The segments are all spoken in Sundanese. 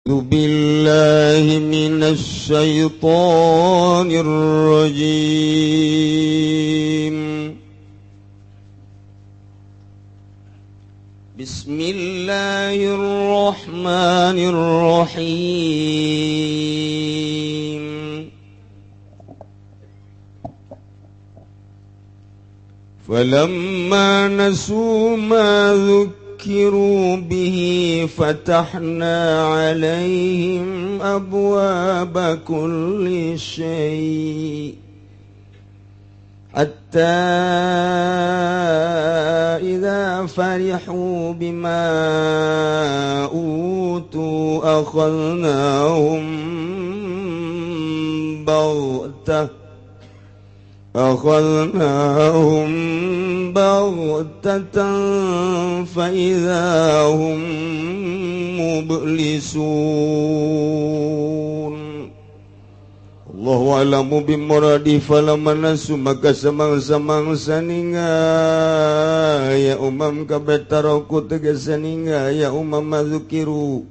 Billahi minasy syaithanir rajim. Bismillahirrahmanirrahim. Falamma nasu ma ذكروا به فتحنا عليهم أبواب كل شيء حتى إذا فرحوا بما أوتوا أخذناهم بغتة فإذا هم مبلسون. Allahu a'lamu bimuradi. Falamma nasu maka samang-samangsa ya umam kabeh taroku tegese ya umam madzukiru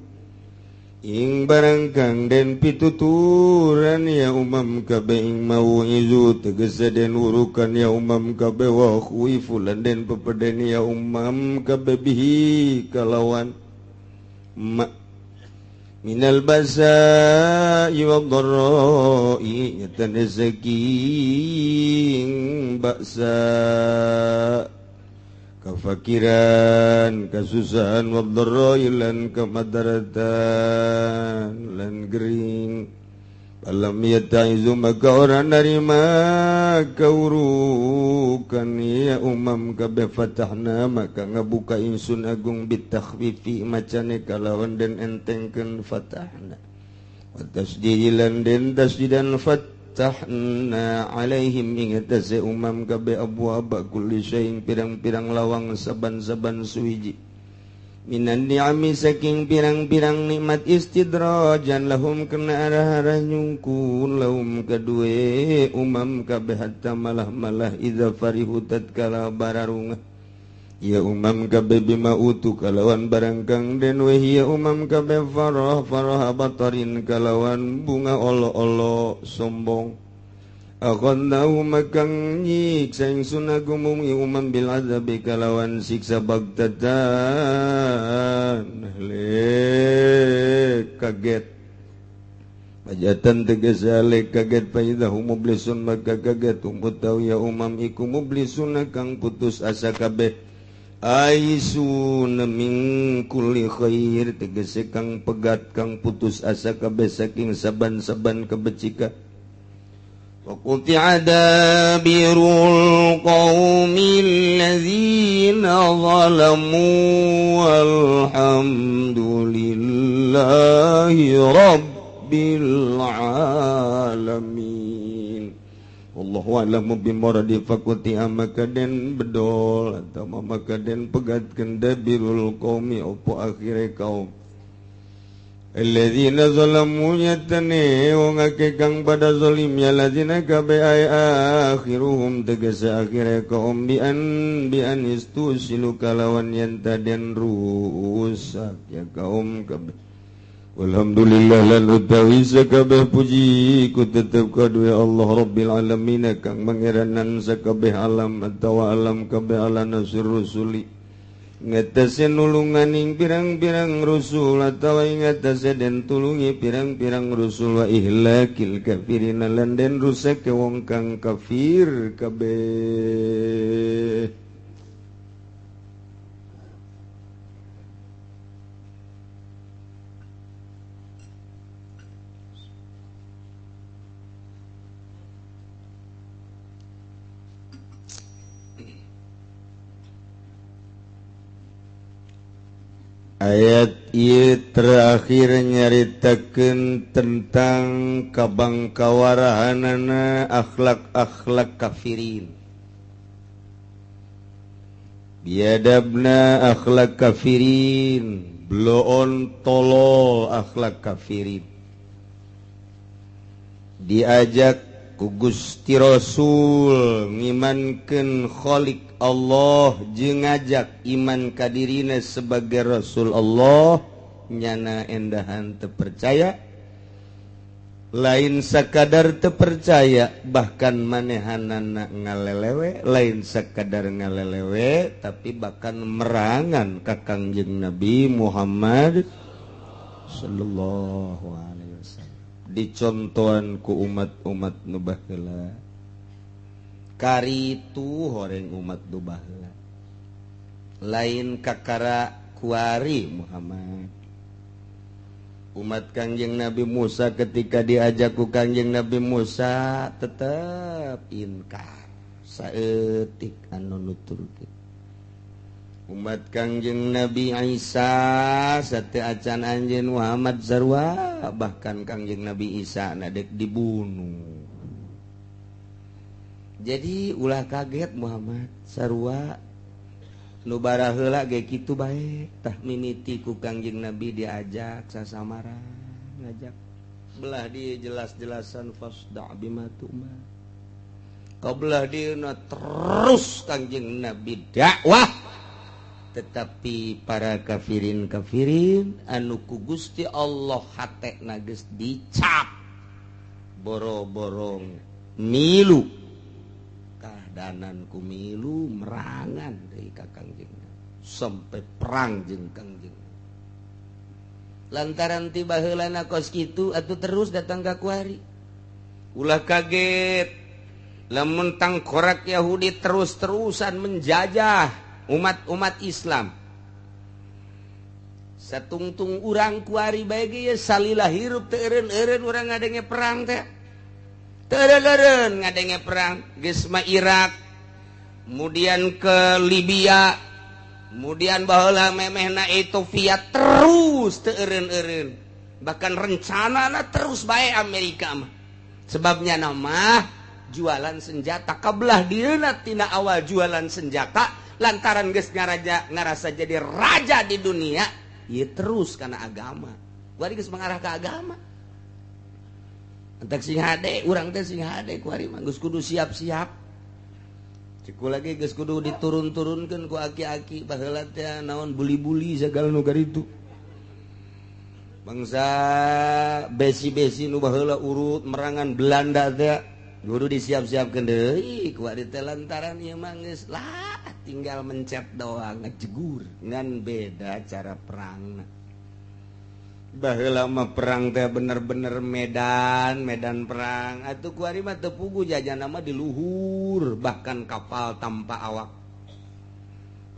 ing barang kang den pituturan ya umam kabeh ing mau'izu tegese den urukan ya umam kabeh wa khuifu lan den pepeden ya umam kabeh bihi kalawan minal basa'i wadh-dharra'i nyatan saking baksa kafakiran kasusahan wadh-dharra'i lan kamadaratan lan gering. Alam yata'izu maka orang narima kaurukan ya umam kabeh fatahna maka ngabuka insun agung bitakhfifi macane kalawan den entengkeun fatahna wa tasdilan den tasdidan fatahna alaihim ing atase umam kabeh abwaaba kulli syai'in pirang-pirang lawang saban-saban suwiji minan ni'ami saking pirang-pirang nikmat istidrajan lahum kena arah-arah nyungkun lahum kadue umam kabeh hatta malah idza farihu tatkala bararungah ya umam kabeh bima utu kalawan barang kang den we ya umam kabeh farah batarin kalawan bunga olo-olo sombong. Akhadnahu makang nyiksa ingsun agumum umam bil azabi kalawan siksa bagtatan le kaget majatan tegese le kaget faidahu mublisun maka kaget umut tau ya umam iku mublisun kang putus asa kabeh aisun min kulli khair tegese kang pegat kang putus asa kabeh saking saban-saban kebecikan. وَقُطِعَ دَابِرُ الْقَوْمِ الَّذِينَ ظَلَمُوا وَالْحَمْدُ لِلَّهِ رَبِّ الْعَالَمِينَ. Wallahu a'lamu bimuradi. Faquti'a maka den bedol atau maka den pegatkeun dabirul qaumi opo akhire kaum alladzina zalamu yatane wong akeh kang pada zalim ya ladzina kabe ay akhiruhum tegese akhire kaum bi an istusilu kalawan yen taden rusak ya kaum kabe. Walhamdulillah lan utawi sakabeh puji ku tetep kadue Allah Rabbil alamin kang mangeranan sakabeh alam atawa alam kabeh ala nasir rusuli ngatase nulunganing pirang-pirang rusul atawa ngatase den tulungi pirang-pirang rusul wa ihlakil kafirin lan den rusak ke wong kang kafir kabeh. Ayat ieu terakhir nyaritakeun tentang kabangkawarahanana akhlak-akhlak kafirin. Biadabna akhlak kafirin, bloon tolol akhlak kafirin. Diajak ku Gusti Rasul ngimankeun Khalik Allah jeung ngajak iman kadirina sebagai Rasul Allah nyana endahan terpercaya lain sakadar terpercaya bahkan manehanana ngalelewe lain sakadar ngalelewe tapi bahkan merangan ka Kangjeng Nabi Muhammad sallallahu alaihi wasallam dicontohan ku umat-umat nu baheula karitu horeng umat nu baheula lain kakara kuari Muhammad umat Kangjeng Nabi Musa ketika diajak ku Kangjeng Nabi Musa tetap inkar saeutik anu nuturkeun umat Kangjeng Nabi Isa sateu acan anjeun Muhammad sarua bahkan Kangjeng Nabi Isa nadek dibunuh jadi ulah kaget Muhammad sarua nu bara heula ge kitu bae tah mimiti ku Kangjeng Nabi diajak sasamara ngajak belah dia jelas-jelasan fasda bima tu'mar belah dia terus Kangjeng Nabi dakwah tetapi para kafirin anu ku Gusti Allah hatekna geus dicap boro-boro milu danan kumilu merangan dari Kangjeng sampai perang jeung Kangjeng lantaran tiba heulana kos kitu atuh terus datang ka kuari ulah kaget lamun tangkorak Yahudi terus-terusan menjajah umat Islam satungtung urang kuari bae ge salilah hirup teu eureun-eureun urang ngadenge perang teh tereren ngadenge perang geus mah Irak kemudian ke Libya kemudian baheula memehna Ethiopia terus teu eureun-eureun bahkan rencanana terus bae Amerika mah sebabnya nama jualan senjata kabelah dieuna tina awal jualan senjata lantaran geus ngarasa jadi raja di dunia ieu terus kana agama bari geus mengarah ke agama entek sing hade urang teh sing hade kuari mah geus kudu siap-siap ciku lagi geus kudu diturun-turunkeun ku aki-aki baheula teh naon buli-buli sagala nu garitu bangsa besi-besi nu baheula urut merangan Belanda teh kudu disiap-siapkeun deui ku ari teh lantaran ieu mah geus lah tinggal mencet doang ngejegur ngan beda cara perangna baheula mah perang teh bener-bener medan perang atuh kuari mah teu pugu jajana mah di luhur bahkan kapal tanpa awak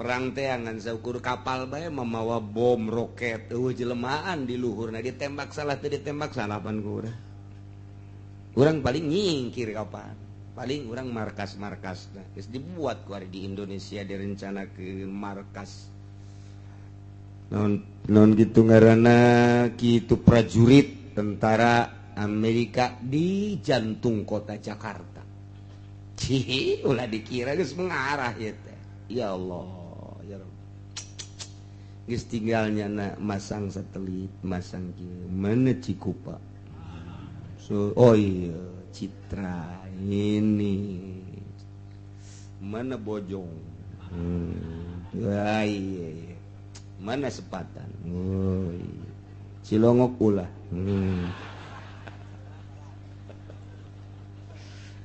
perang teh ngan saukur kapal bae mamawa bom roket eueuh jelemaan di luhurna ditembak salah teu ditembak salapan ku urang paling nyingkir kapal paling urang markas-markasna geus dibuat kuari di Indonesia direncanakeun markas non gitu ngaranna kitu prajurit tentara Amerika di jantung kota Jakarta. Cih, ulah dikira geus mengarah ya teh. Ya Allah, ya Rabb. Geus tinggalnya masang satelit, masang kieu. Mana Cikupa? So, oh iya, Citra ini. Mana Bojong? Iya. Mana Sepatan? Oh, Cilongok ulah.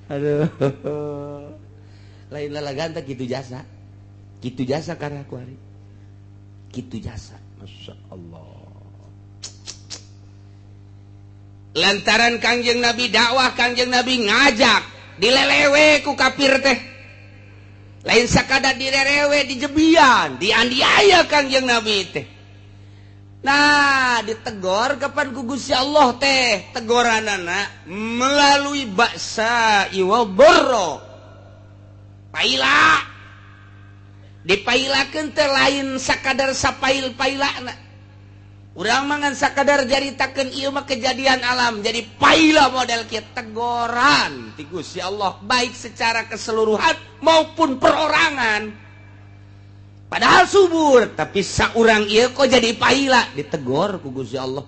Aduh. Lain lalagan teh kitu jasa. Kitu jasa karena kuari. Kitu jasa. Masya Allah. Lantaran Kangjeng Nabi dakwah, Kangjeng Nabi ngajak, dilelewe ku kafir teh. Lain sakadar direrewe dijebian dianiaya Kangjeng Nabi teh nah ditegor kapan ku Gusti Allah teh tegoranana melalui baksa iwal borro paila dipailakeun teh lain sakadar sapail-pailana urang mangan sakadar jaritakeun ieu mah kejadian alam jadi paila model kieu tegoran ti Gusti Allah baik secara keseluruhan maupun perorangan padahal subur tapi saurang ieu kok jadi paila ditegor ku Gusti Allah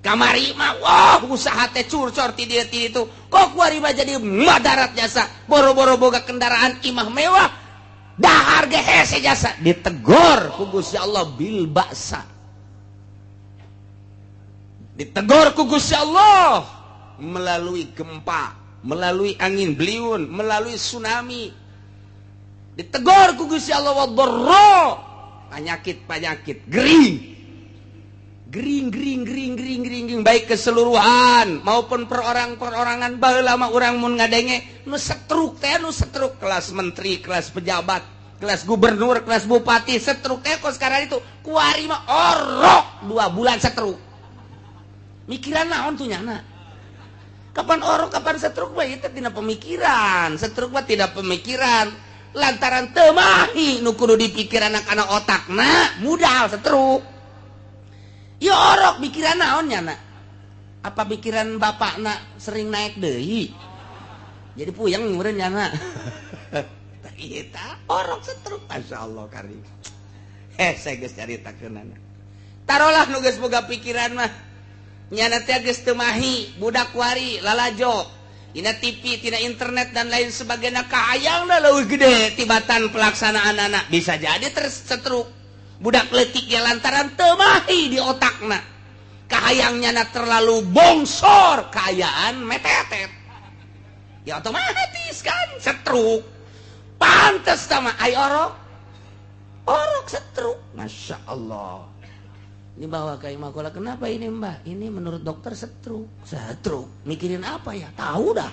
kamari mah wah usaha teh curcor ti dieu ti ditu kok kuari mah jadi madarat jasa boro-boro boga kendaraan imah mewah dahar ge hese jasa ditegor ku Gusti Allah bil baksa Ditegor ku Gusti Allah melalui gempa, melalui angin beliun, melalui tsunami. Ditegor ku Gusti Allah wadharra, penyakit gering baik keseluruhan maupun perorangan baheula mah urang mun ngadenge nu setruk kelas menteri, kelas pejabat, kelas gubernur, kelas bupati setruk teh kos sekarang itu kuari mah orok 2 bulan setruk. Mikiran naon tuh nyana? Kapan orok, kapan setruk mah itu tina pemikiran. Setruk mah tidak pemikiran. Lantaran teu mahi nu kudu dipikir anak-anak otakna, modal setruk. Ya orok pikiran naon nyana? Apa pikiran bapakna sering naik deui? Jadi puyeng meureun nyana. Tah eta orok setruk masyaallah karim. Saya geus caritakeunana. Tarolah nu geus boga pikiran mah nyana teh geus teu mahi budak wari lalajo tina TV, tina internet dan lain sebagainya kahayangna leuwih gede tibatan pelaksanaan anak bisa jadi tersetruk. Budak leutik ya lantaran teu mahi di otakna. Kahayangnya terlalu bongsor, kayaan metetet. Ya otomatis kan setruk. Pantes sama ai orok. Orok setruk. Masya Allah. Ini bawa ke Imakola, kenapa ini mbak? Ini menurut dokter setruk. Setruk. Mikirin apa ya? Tahu dah.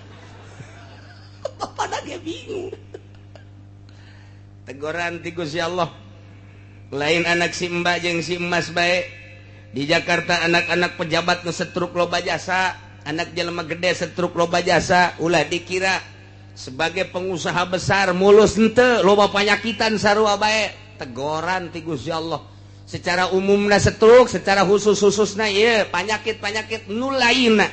Pada dia bingung. Teguran ti Gusti Allah. Lain anak si mbak jeung si emas bae. Di Jakarta anak-anak pejabat nu setruk loba jasa, anak jelema gede setruk loba jasa, ulah dikira sebagai pengusaha besar mulus henteu loba panyakitan sarua bae. Teguran ti Gusti Allah. Secara umumna setruk, secara khusus-khususna ieu panyakit-panyakit nu lainna.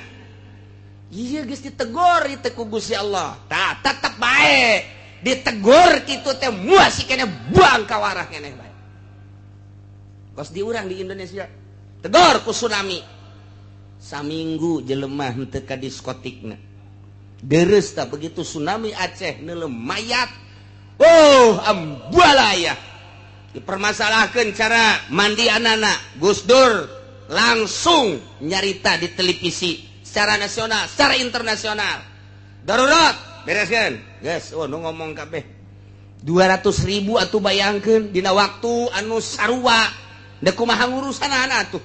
Ieu geus ditegor itu ku Gusti Allah. Tah tetep bae. Ditegor kitu teh moal si keneh buang ka warah keneh bae. Kos diurang di Indonesia tegor ku tsunami saminggu jelema henteu ka diskotikna deres tah begitu tsunami Aceh neuleuh mayat ambalaya dipermasalahkeun cara mandi anana Gus Dur langsung nyarita di televisi secara nasional secara internasional darurat bereskeun geus nu ngomong kabeh 200.000 atuh bayangkeun dina waktu anu sarua. Da kumaha ngurusanana atuh.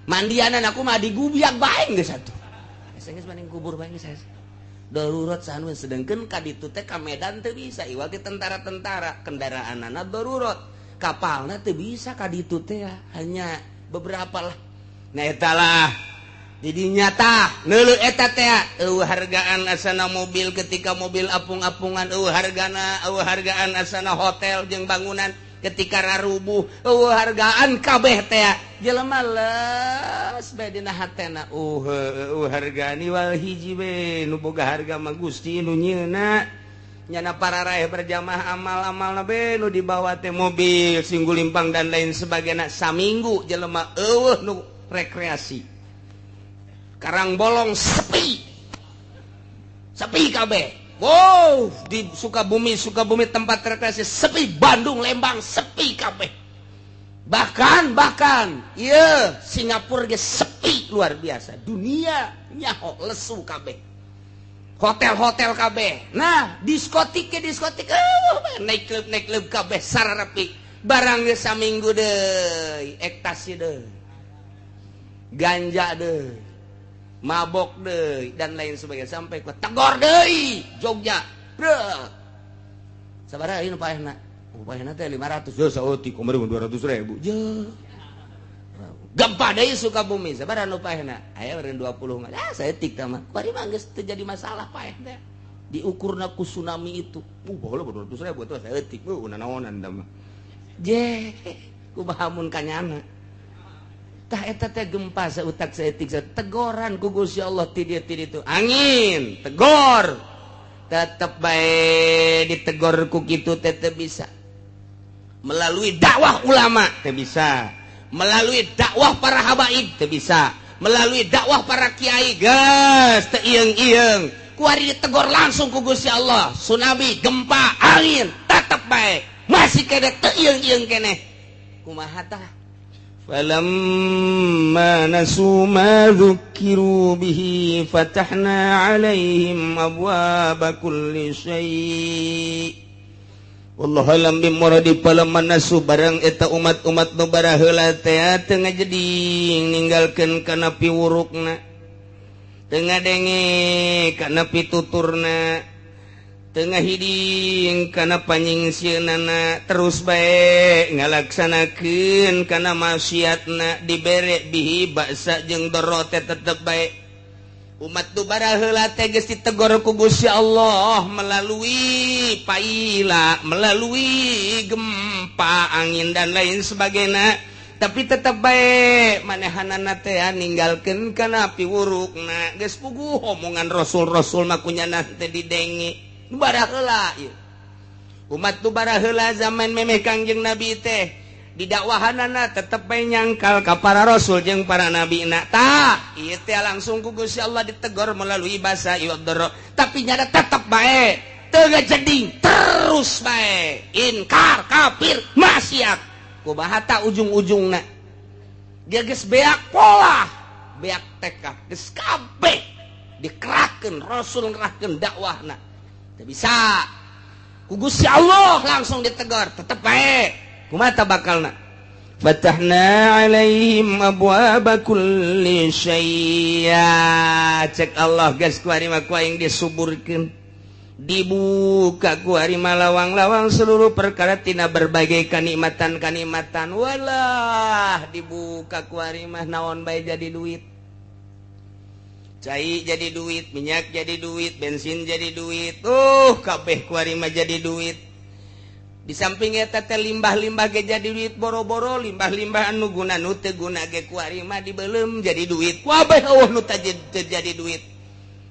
Mandianan aku mah digubiak bae geus atuh. Geus mending kubur bae geus. Darurat sahan we sedengkeun ka ditu teh ka Medan teu bisa iwal ti tentara-tentara kendaraanana darurat. Kapalna teu bisa ka ditu teh hanya beberapa lah. Nah eta lah. Jadi nyata neuleuh eta teh hargaan asana mobil ketika mobil apung-apungan hargaan asana hotel jeung bangunan ketika rarubuh hargaan kabeh teh jelema leus bae dina hatena hargani wal hiji we nu boga harga mah Gusti nu nyieuna nyana para raeh berjamaah amal-amalna be nu dibawa teh mobil singgulimpang dan lain sebagainya saminggu jelema nu rekreasi Karang Bolong sepi kabeh. Wow, di Sukabumi tempat rekreasi sepi, Bandung, Lembang sepi kabeh. Bahkan iya Singapura ge sepi luar biasa. Dunia nyaho lesu kabeh. Hotel kabeh. Nah, diskotik naik klub kabeh sararepi. Barang ge saminggu deui, ekstasi deui. Ganja deui. Mabok deui dan lain sebagainya sampai ku tegor deui Jogja brek sabaraha ieu nu paehna upahna teh 500 yo saeutik kumaha 200.000 je gempa deui Sukabumi sabaraha nu paehna aya meureun 20 mah saeutik tah mah kuari mah geus teu jadi masalah paeh teh diukurna ku tsunami itu baheula 200.000 atuh saeutik naonan tah mah je kumaha mun kanyana tah eta teh gempa sautak saeutik tegoran ku Gusti Allah ti dieu itu angin tegor tetep bae ditegor ku kitu teh teu bisa melalui dakwah ulama teu bisa melalui dakwah para habaib teu bisa melalui dakwah para kiai geus teu ieung-ieung kuari ditegor langsung ku Gusti Allah tsunami gempa angin tetep bae masih kene teu ieung-ieung keneh kumaha tah falamma nasu ma dzukiru bihi fatahna alaihim abwaba kulli syai'. Wallahu alam bimuradi falamma nasu barang eta umat-umat nu baraheula teh teu ngajading ninggalkeun kana piwurukna, teu ngadenge kana pituturna, teu ngahiding kana panyingsieunana, terus bae ngalaksanakeun kana maksiatna, dibere bihi ba'sa jeung doro teh tetep bae. Umat nu baraheula teh geus ditegor ku Gusti Allah melalui paila, melalui gempa, angin dan lain sebagainya, tapi tetep bae manehanana teh ninggalkeun kana piwurukna. Geus puguh omongan rasul-rasul mah kunyana teh didenge. Nu baraheula ieu. Umat nu baraheula zaman memeh Kangjeng Nabi teh didakwahanana tetep bae nyangkal ka para rasul jeung para nabina. Tah, ieu teh langsung ku Gusti Allah ditegor melalui basa iwadoro, tapi nyada tetep bae teu ngajading, terus bae inkar, kafir, maksiat. Kumaha ta ujung-ujungna? Dia geus beak pola, beak tekad, geus kabeh dikerahkeun, rasul ngerahkeun dakwahna. Teu bisa. Ku Gusti Allah langsung ditegor, tetep bae. Kumata bakalna fatahna alaihim abwaba kulli syai'. Cek Allah geus ku ari mah ku aing disuburkeun, dibuka ku ari mah lawang-lawang seluruh perkara tina berbagai kanikmatan-kanikmatan. Walah dibuka ku ari mah naon bae jadi duit, cai jadi duit, minyak jadi duit, bensin jadi duit, kabeh ku ari mah jadi duit. Di samping eta teh limbah-limbah ge jadi duit boro-boro, limbah-limbah anu guna nu teu guna ge ku ari mah dibeuleum jadi duit. Kabeh nu teu jadi duit.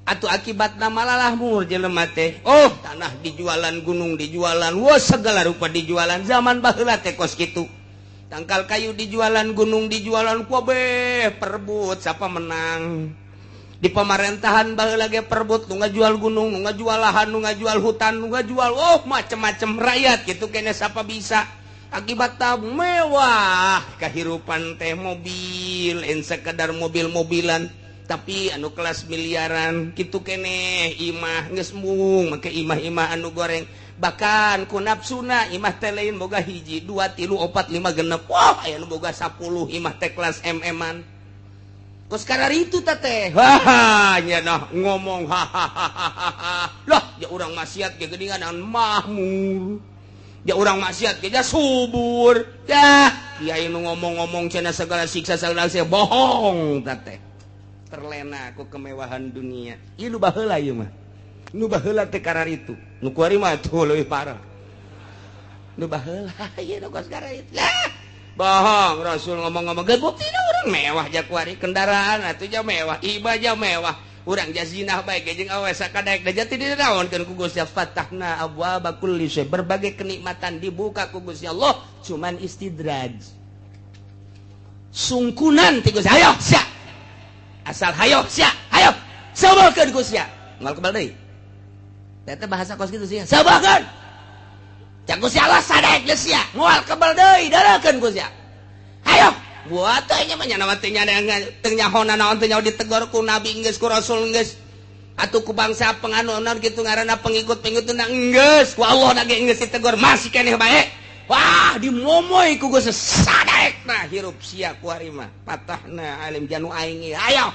Atuh akibatna malalah mur jelema teh. Tanah dijualan, gunung dijualan, segala rupa dijualan. Zaman baheula teh kos kitu. Tangkal kayu dijualan, gunung dijualan, kabeh perebut siapa menang. Di pemerintahan baheula ge perebut, nu ngajual gunung, nu ngajual lahan, nu ngajual hutan, nu ngajual macem-macem rakyat gitu kene siapa bisa. Akibatna mewah kahirupan teh, mobil, sekedar mobil-mobilan, tapi anu kelas miliaran gitu kene. Imah geus mung make imah-imah anu goreng, bahkan ku nafsuna imah teh lain boga hiji, 2, 3, 4, 5, 6. Aya nu boga 10 imah teh kelas MM-an. Kos karar itu teh nya nah ngomong lah ya urang maksiat ge geuningan mahmur, ya urang maksiat ge subur, ya kiai nu ngomong-ngomong cenah segala siksa segala bohong teh, terlena ku kemewahan dunia. Ieu nu baheula ieu mah, nu baheula teh karar itu, nu kuari mah tuh leuwih parah. Nu baheula ieu nu kos karar itu lah. Bohong, Rasul ngomong-ngomong ge buktina urang mewah jakuari kendaraan atuh ja mewah, iba ja mewah, urang ja zinah bae ge jeung awe sakadaek da jati dinaonkeun ku Gusti Allah. Fatahna abwaaba kulli syai', berbagai kenikmatan dibuka ku Gusti Allah, cuman istidraj. Sungkunan ti Gusti, hayo sia. Asal hayo sia, hayo. Sabarkeun Gusti. Ngal kebal deui. Eta bahasa kos kitu sia. Sabarkeun. Cak Gusti Allah sadaek geus sia, moal kebal deui darakeun Gusti. Hayo, buat teh nya mah nya teh nya teu nyahona naon teh nyaho ditegor ku nabi geus ku rasul geus. Atuh ku bangsa penganuan kitu ngaranna pengikut-pengikutna geus, ku Allah na ge geus ditegor masih keneh bae. Wah, dimomoy ku Gusti sadaekna hirup sia ku ari mah. Patahna alim janu aing. Hayo.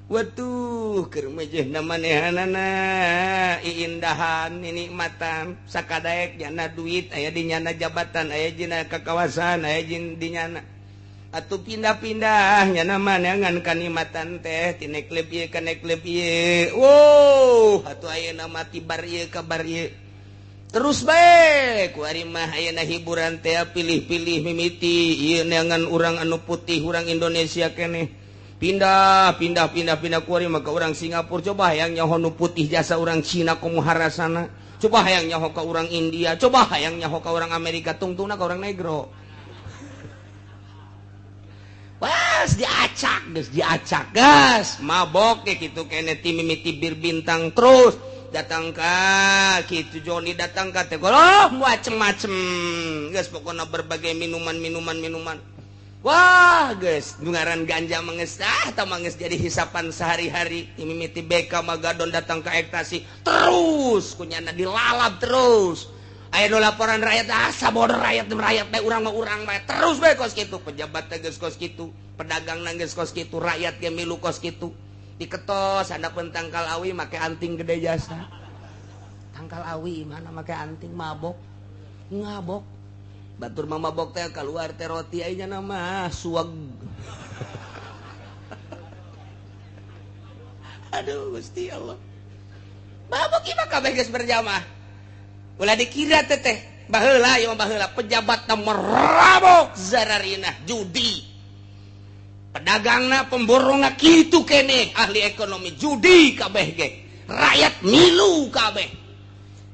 Waduh, keur mejehna manehanana iindahan nikmatan sakadaek nyana duit, aya di nyana jabatan, aya dina kakawasan, aya di nyana atuh pindah-pindah nyana maneangan kanikmatan teh ti nekleb ieu ka nekleb ieu. Atuh ayeuna mati bar ieu ka bar ieu. Terus bae ku ari mah ayeuna hiburan teh pilih-pilih mimiti ieu neangan urang anu putih, urang Indonesia keneh. Pindah kuari maka orang Singapura, coba hayang nyaho nu putih jasa orang Cina komo harasana, coba hayang nyaho ka orang India, coba hayang nyaho ka orang Amerika, tungtungna ka orang negro. Pas diacak gas mabok gitu kene ti mimiti bir bintang terus datang ka kitu Joni datang ka teh macem-macem geus pokona berbagai minuman Wah guys ngaran ganja mengesah atau menges jadi hisapan sehari-hari mimiti BK Magadon datang ke ekstasi terus kunyana dilalap terus aya laporan rakyat asa bodoh rakyat teh urang bae terus bae kos kitu pejabat teh geus kos kitu pedagang nang geus kos kitu rakyat ge milu kos kitu diketos anak pun tangkal awi make anting gede jasa tangkal awi mana make anting mabok ngabok batur mama bok teh keluar teh roti aja nama suag aduh Gusti Allah mabok ieu kabeh geus berjamaah ulah dikira teh baheula ieu baheula pejabat nomor rabok zararina judi pedagangna pemborongna kitu keneh ahli ekonomi judi kabeh ge rakyat milu kabeh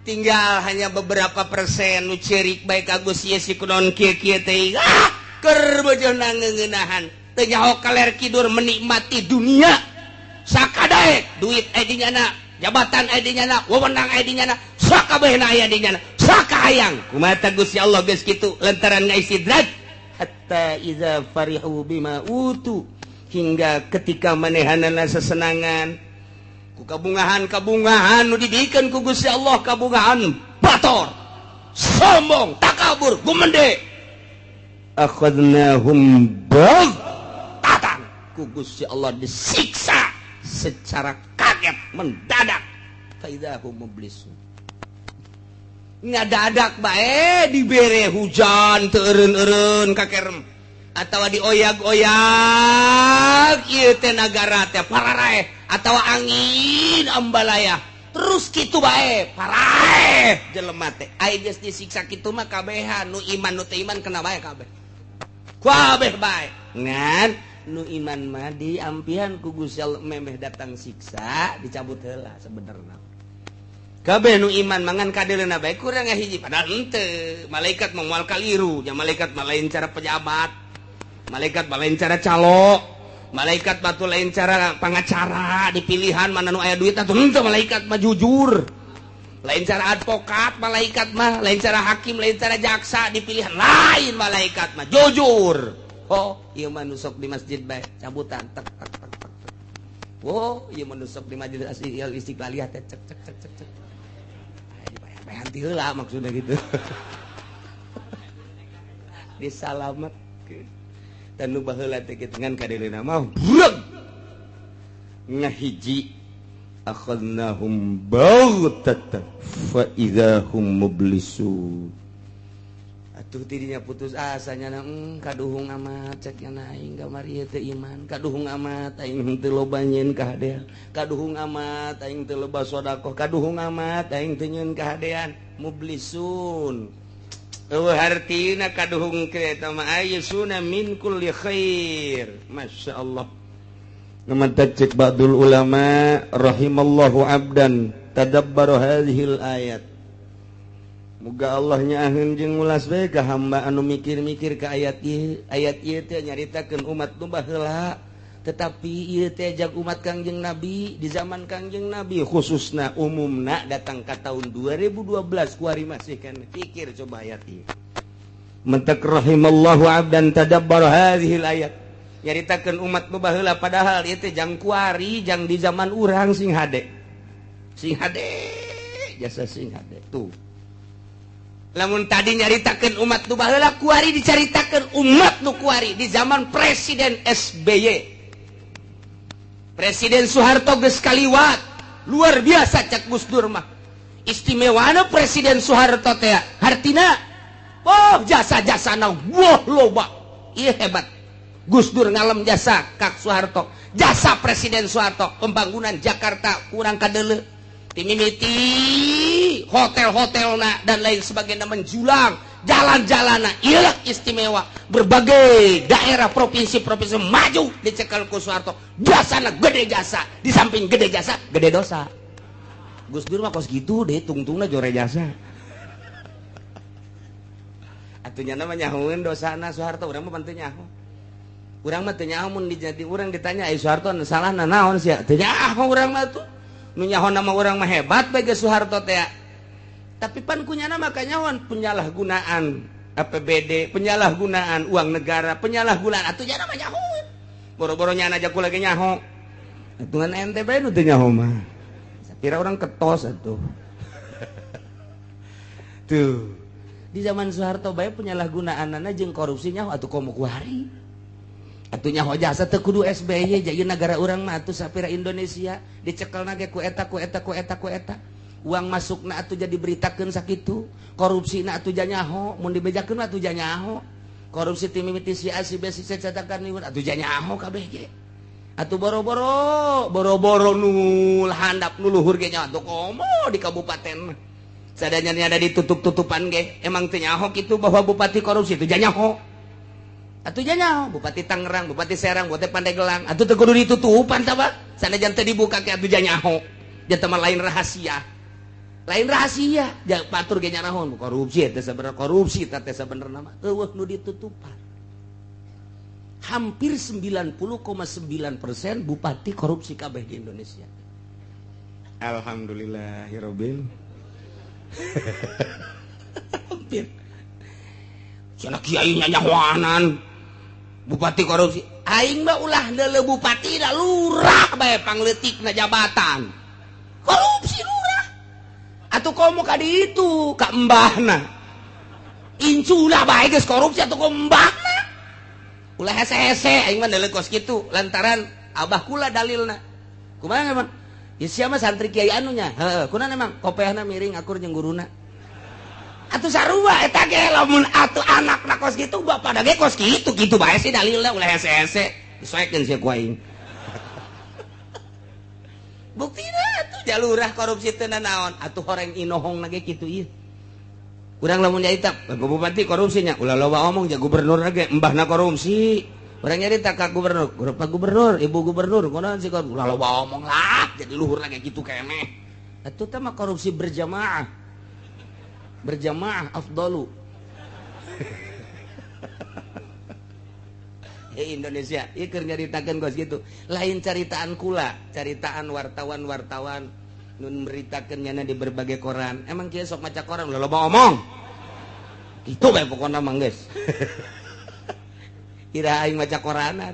tinggal hanya beberapa persen nu cerik baik Agus ye si kunon kieu-kieu teh keur bojona ngeunahan teu nyaho kaler kidur menikmati dunia sakadaek duit aya di nyana jabatan aya di nyana wewenang aya di nyana sakabehna aya di nyana sakahayang kumaha Gusti Allah geus kitu lantaran ngaistidrat hatta iza farihu bima utu hingga ketika manehanana sesenangan kabungahan nu didikeun ku Gusti Allah kabungahan bator sombong takabur gumende akhadnahum baghtatan ku Gusti Allah disiksa secara kaget mendadak faidahum mublisun ngadadak bae dibere hujan teu eureun-eureun kakerem atawa dioyag-oyag ieu teh nagara teh pararaeh atawa angin ambalaya terus kitu bae paraeh jelema teh aya geus disiksa kitu mah kabehan nu iman nu teu iman kena bae kabeh bae ngan nu iman mah diampihan ku Gusti Allah memeh datang siksa dicabut heula sebenarnya kabeh nu iman mangan kadeulna bae kurang hiji padahal henteu malaikat moal kaliru nya malaikat mah lain cara pejabat malaikat mah lain cara calo malaikat batu lain cara pengacara dipilihan mana nu aya duit atuh henteu malaikat mah jujur lain cara advokat malaikat mah lain cara hakim lain cara jaksa dipilihan lain malaikat mah jujur oh ieu mah nu sok di masjid bae cabutan tek tek tek tek oh ieu mah nu sok di majelis istiqlaliyah teh cek cek cek cek cek dibayar ti heula maksudnya gitu disalamet dan nu baheula teh kitu ngan kadeulina mah bureg ngahiji akhadnahum baghtatan fa idzahum mublisun atuh tidinya putus asa nya kaduhung amat cek nya aing kamari teu iman kaduhung amat aing teu loba nyeun kahadean kaduhung amat aing teu loba sedekah kaduhung amat aing teu nyeun kahadean mublisun hartina kaduhung kereta ma ayyusuna min kulli khair masyaallah ngamata cek ba'dul ulama rahimallahu abdan tadabbaru hadhil ayat muga Allah nyaahkeun jeung ngulas bae ka hamba anu mikir-mikir ka ayat ieu teh nyaritakeun umat nu baheula tetapi ieu teh jag umat Kangjeng Nabi di zaman Kangjeng Nabi khususna umumna datang ka tahun 2012 kuari masih kan pikir coba ayat ieu mentak rahimallahu abdan tadabbar hadhil ayat nyaritakeun umat nu baheula padahal ieu teh jang kuari jang di zaman urang sing hade jasa sing hade tuh lamun tadi nyaritakeun umat nu baheula kuari dicaritakeun umat nu kuari di zaman Presiden SBY Presiden Soeharto geus kaliwat luar biasa cak Gus Dur mah istimewana Presiden Soeharto teh hartina oh jasa-jasana wah loba ieu hebat Gus Dur ngalem jasa Kak Soeharto jasa Presiden Soeharto pembangunan Jakarta kurang kadeuleu timimiti hotel-hotelna dan lain sebagainya menjulang jalan-jalanna ieu istimewa berbagai daerah provinsi-provinsi maju dicekel ku Soeharto jasana gede jasa di samping gede jasa gede dosa Gus Dur mah kos gitu deh tungtungna jore jasa atunya nama nyahoeun dosana Soeharto urang mah panteu nyaho urang mah teu nyaho mun dijadi urang ditanya ai Soeharto salahna naon sia teu nyaho urang mah tuh nu nyaho nama urang mah hebat bae ge Soeharto teh tapi pan kunyana makanya wan penyalahgunaan APBD, penyalahgunaan uang negara, penyalahgunaan atuh nya mah nyaho. Boro-boro nyana aja ku lagi nyaho. Atuh ente bae nu teu nyaho mah. Kira orang ketos atuh. Tuh. Di zaman Soeharto bae penyalahgunaanana jeung korupsi nyaho atuh komo kuari. Atuh nyaho jasa teu kudu SBY jadi negara urang mah atuh sapira Indonesia dicekelna ge ku eta. Uang masukna atuh jadi beritakeun sakitu, korupsina atuh janyaho, mun dibejakeun mah atuh janyaho. Korupsi ti mimiti si A si B si C catakan niun atuh janyaho kabeh ge. Atuh boro-boro nu handap nu luhur ge nya atuh komo di kabupaten mah. Sadanya ada ditutup-tutupan ge, emang teu nyaho kitu bahwa bupati korupsi itu janyaho. Atuh janyaho, bupati Tangerang, bupati Serang, bupati Pandeglang, atuh teu kudu ditutupan tah Pak. Sanajan teu dibuka ke atuh janyaho. Janten mah lain rahasia. Lain rahasia, patur ge nya naon korupsi teh sabenerna korupsi teh sabenerna mah eueuh nu ditutupan. Hampir 90,9% bupati korupsi kabeh di Indonesia. Alhamdulillahirabbil. Hampir. Cenah kiai nya nyahoanan bupati korupsi. Aing mah ulah deuleu bupati da lurah bae pangleutikna jabatan. Korupsi lurah. Atuh komo ka di itu ka embahna inculah bae geus korupsi atuh ka embahna ulah hese-hese aing mah deuleu kos kitu lantaran abah kula dalilna kumaha emang ieu sia mah santri kiai anunya heuh kunaon emang kopehna miring akur jeung guruna atuh sarua eta ge lamun atuh anakna kos kitu bapada ge kos kitu bae sih dalilna ulah hese-hese disoekeun sia ku aing buktina atuh jalurah korupsi teu naon atuh horeng inohong lagi kitu ieu urang lamun nyarita bupati korupsinya ulah loba omong ja gubernur lagi embahna korupsi urang nyarita ka gubernur Pak Gubernur Ibu Gubernur kunaon sih ulah loba omong lah jadi luhur lagi kitu keneh atuh teh mah korupsi berjamaah afdalu Indonesia ieu keur nyaritakeun kos gitu lain caritaan kula caritaan wartawan nun beritakeun nyana di berbagai koran emang kieu sok maca koran ulah loba omong kitu bae pokona mah geus kira aing maca koran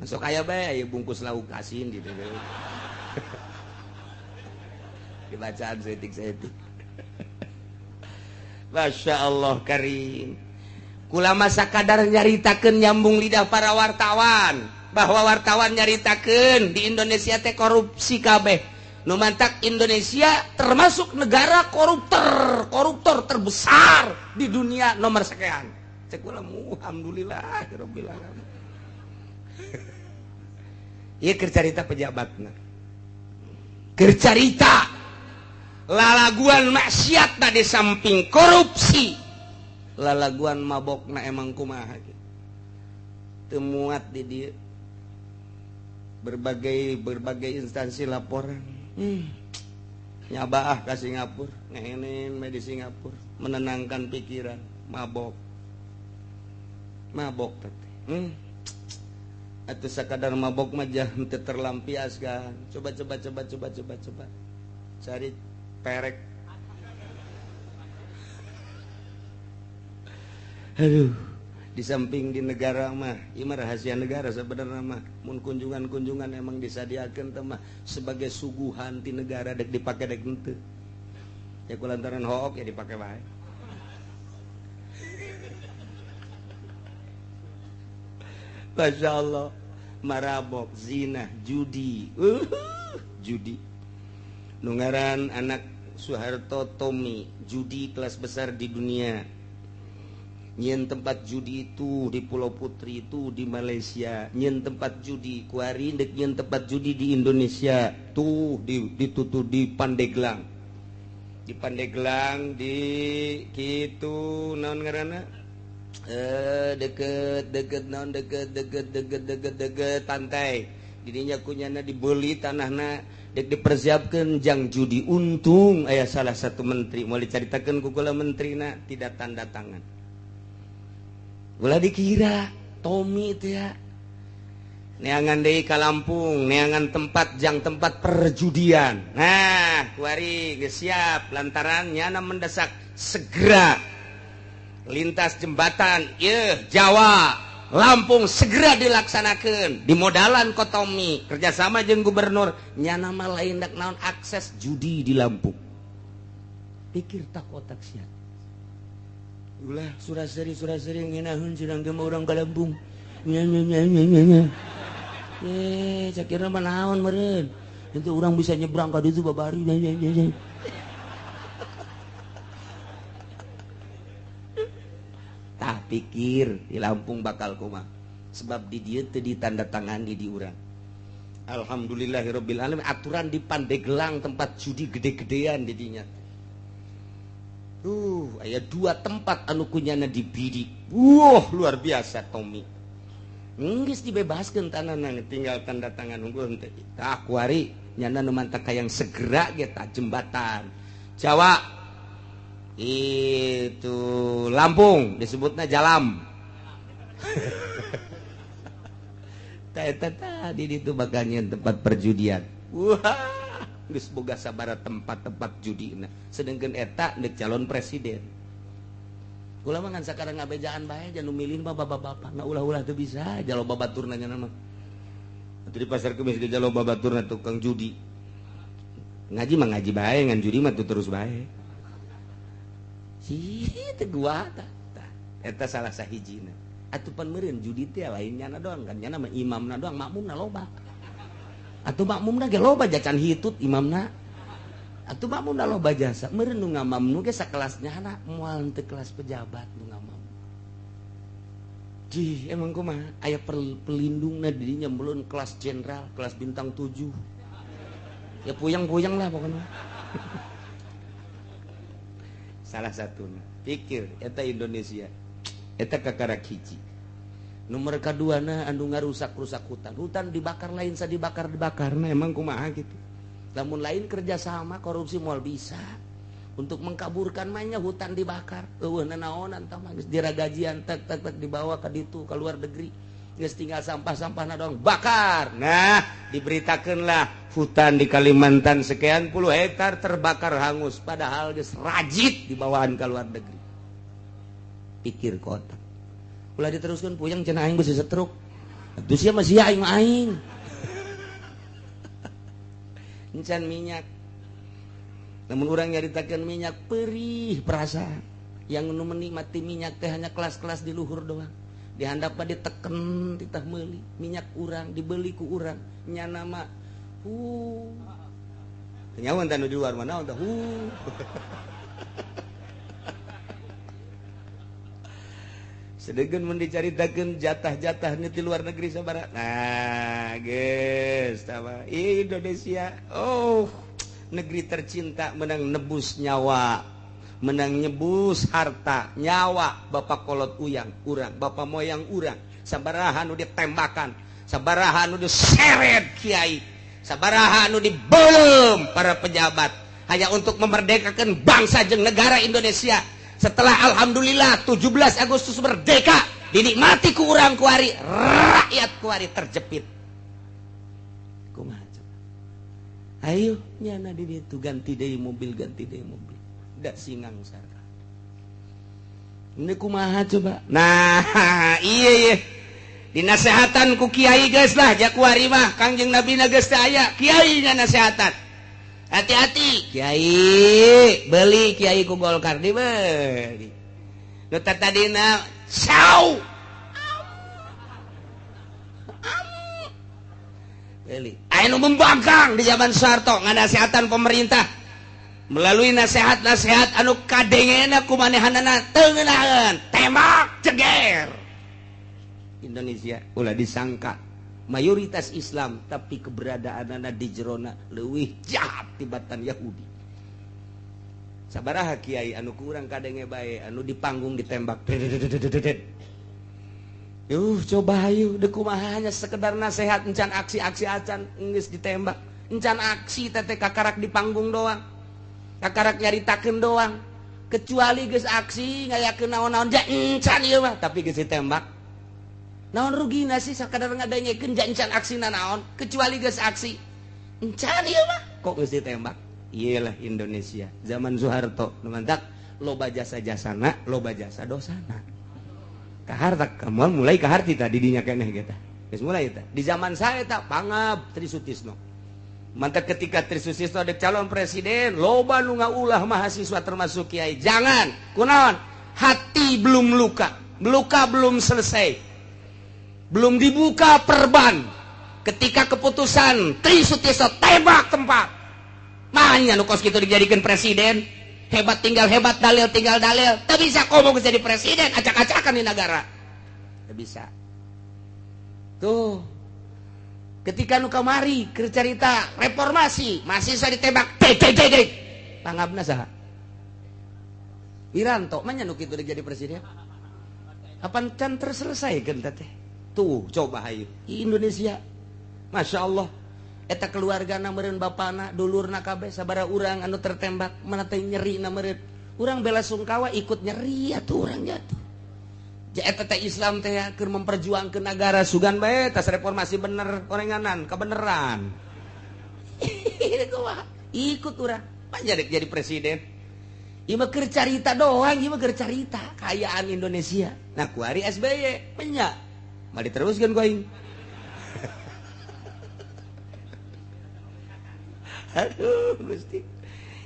masuk aya bae aya bungkus lauk asin gitu dibacaan setik-setik Masya Allah karim kula masa kadar nyaritakeun nyambung lidah para wartawan bahwa wartawan nyaritakeun di Indonesia teh korupsi kabeh nu mantak Indonesia termasuk negara koruptor terbesar di dunia nomor sekian cek kula alhamdulillahirabbil alamin ieu keur carita pejabatna keur carita lalaguan maksiatna di samping korupsi lalaguan mabokna emang kumaha teu muat di dieu berbagai instansi laporan nyabaah ka Singapura ngehenen di Singapura menenangkan pikiran mabok teh atuh sakadar mabok mah jangan teu terlampiaskan coba cari perek aduh di samping di negara mah ieu mah rahasia negara sebenarnya mah mun kunjungan emang disadiakeun teh mah sebagai suguhan ti negara dek dipake dek henteu ya kulantaran hook ya dipake wae Masya Allah marabok zina judi nu ngaran anak Soeharto Tommy judi kelas besar di dunia nyen tempat judi itu di Pulau Putri itu di Malaysia nyen tempat judi kuari dek nyen tempat judi di Indonesia tuh ditutup di Pandeglang di kitu naon ngaranna deket pantai didinya kunyana dibeli tanahna dek dipersiapkan jang judi untung aya salah satu menteri mau diceritakan ku kula menterina tidak tanda tangan ulah dikira Tommy itu ya neangan deui ka Lampung neangan tempat jang tempat perjudian nah kuari geus siap lantaran nyana mendesak segera lintas jembatan Jawa Lampung segera dilaksanakan di modalan Kotomi kerjasama jeung gubernur nyana mah lain dak naon akses judi di Lampung pikir tak otak sia ulah suraseri ngeunaheun sedang ge urang ka Lampung nya sakira mah naon meureun itu urang bisa nyebrang ka ditu babari pikir di Lampung bakal kumaha sebab di dieu teu ditandatangani di urang. Alhamdulillahirabbil alamin aturan di Pandeglang tempat judi gede-gedean di dinya. Aya 2 tempat anu kunyana dibidik. Luar biasa Tommy. Geus dibebaskeun tanahna tinggal tanda tangan unggul teh. Tah kuari nyana nu mantap kayang segera ge tah jembatan. Jawa itu Lampung disebutnya Jalam. Tadi itu bagian tempat perjudian. Wah, geus boga sabaraha tempat-tempat judina. Sedengkeun eta neuk calon presiden. Kula mah ngan sakarang ngabejaan bae jangan milih mah bapak-bapak. Na ulah-ulah teu bisa jalo babaturna nya mah. Atuh di pasar kemis ge jalo babaturna tukang judi. Ngaji mah ngaji bae, ngan judi mah terus bae. Itu gua eta salah sahijina atuh pan meureun judi teh lain nyana doang kan nyana mah imamna doang makmumna loba atuh makmumna ge loba jacan hitut imamna atuh makmumna loba jasa meureun nu ngamamnu ge sakelas nyana moal teu kelas pejabat nu ngamam emang kumaha aya pelindungna di dinya mulun kelas jenderal kelas bintang 7 ya puyang-puyang lah pokoknya. Salah satu pikir eta Indonesia eta kakarak hiji nomor kaduana anu ngarusak-rusak hutan dibakar lain sa dibakar nah emang kumaha gitu lamun lain kerjasama korupsi moal bisa untuk mengkaburkan mainnya hutan dibakar eueuh nanaonan tah mah geus diragajian tek dibawa ka ditu ka luar negeri geus tinggal sampah-sampahna doang bakar nah diberitakeunlah hutan di Kalimantan sekian puluh hektar terbakar hangus padahal geus rajit dibawaan ke luar negeri pikir kota ulah diteruskan puyang cenah aing geus setruk atuh sia mah sia aing encan minyak namun urang nyaritakeun minyak perih perasaan yang nu menikmati minyak teh hanya kelas-kelas di luhur doang dihandap mah diteken titah meuli minyak urang dibeli ku urang nyana mah nyawan tanu di luar mana tah sedengkeun mun dicaritakeun jatah-jatah di luar negeri sabaraha nah geus tah Indonesia negeri tercinta menang nebus nyawa menang nyebus harta nyawa bapak kolot uyang urang bapak moyang urang sabaraha nu ditembakan sabaraha nu diseret kiai sabaraha nu dibeulem para pejabat hanya untuk memerdekakan bangsa jeung negara Indonesia setelah alhamdulillah 17 Agustus merdeka dinikmati ku urang kuari rakyat kuari terjepit kumaha coba ayo nyana di ditu ganti deui mobil da singang sarta ini kumaha coba nah iya dinasehatan ku kiai geus lah jak kuari mah Kangjeng Nabi na geus teh aya kiai nya nasehatan hati-hati kiai beli kiai ku Golkar dibeli nu tadina sau beli aya nu membangkang di zaman Soeharto nganasehatan pemerintah melalui nasihat-nasihat anu kadengena kumanehanana teu ngeunaheun tembak ceger Indonesia ulah disangka mayoritas Islam tapi keberadaanana di jerona leuwih jahat tibatan Yahudi sabaraha kiai anu kurang kadenge bae anu di panggung ditembak coba ayo deuk kumaha hanya sekedar nasihat encan aksi-aksi acan geus ditembak encan aksi teh kakarak di panggung doang kakarak nyaritakeun doang kecuali geus aksi ngayakeun naon-naon ja encan ieu mah tapi geus ditembak naon rugina sih sakadar ngadengekeun ja encan aksina naon kecuali geus aksi encan ieu mah kok geus ditembak iyalah Indonesia zaman Soeharto nu mantak loba jasa-jasana, loba jasa dosana. Kahar tak kamu mulai kahar kita didinya keneh kita. Geus mulai eta. Di zaman saya eta pangab Trisutisno. Mantap ketika Trisutisno ada calon presiden, loba nu ngaulah mahasiswa termasuk kiai. Jangan, kunaon? Hati belum luka, luka belum selesai. Belum dibuka perban. Ketika keputusan Trisutisno tembak tempat. Mahanya nu kos kitu dijadikan presiden. Hebat tinggal hebat, dalil tinggal dalil. Tak bisa ngomong jadi presiden, acak-acakan di negara. Tak bisa. Tuh. Ketika nu kamari keur carita reformasi, mahasiswa ditembak, dek. Pangabna saha? Wiranto, manya nu kitu jadi presiden. Apan can terselesaikeun teh. Tuh, coba hayu. Indonesia. Masya Allah. Eta keluargana meureun bapana, dulurna kabeh sabaraha urang anu tertembak, mana teh nyeri na meureun. Urang bela sungkawa ikut nyeri atuh urang jatuh. Ja eta teh Islam teh keur memperjuangkeun negara sugan bae tas reformasi bener orenganan kebeneran. Ikut urang, panjang jadi presiden. Ieu mah keur carita doang, ieu mah keur carita kayaan Indonesia. Nah kuari SBY nya. Mal diteruskeun ku aing. Aduh Gusti.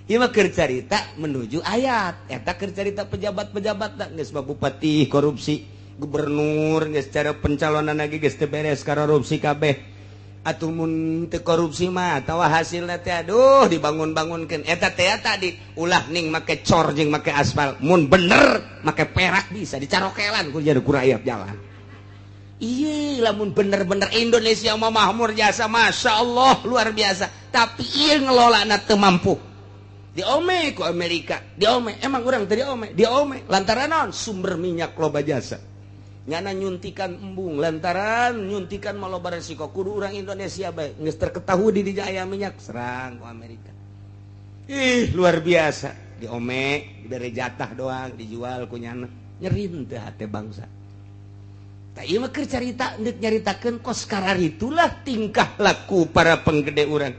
Ieu mah keur carita menuju ayat. Eta keur carita pejabat-pejabat da geus bupati korupsi, gubernur geus cara pencalonan lagi geus teu beres korupsi kabeh. Atuh mun teu korupsi mah atawa hasilna teh aduh dibangun-bangunkeun. Eta teh tadi ulah ning make cor jeung make aspal. Mun bener make perak bisa dicarokelan ku jadi ku rakyat jalan. Iya, lamun bener-bener Indonesia mah makmur jasa, masya Allah luar biasa. Tapi iya ngelola na teu mampu. Diome ku Amerika, diome. Emang orang tadi diome. Lantaran naon? Sumber minyak loba jasa. Nyana nyuntikan embung, lantaran nyuntikan maloba resiko. Kudu orang Indonesia bae, geus terketahui di jaya minyak serang ku Amerika. Ih, luar biasa. Diome, diberi jatah doang, dijual ku nyana. Nyerin teh hate bangsa. Tak iya mah keur carita ndeuk nyaritakeun kos kararitulah tingkah laku para penggede urang.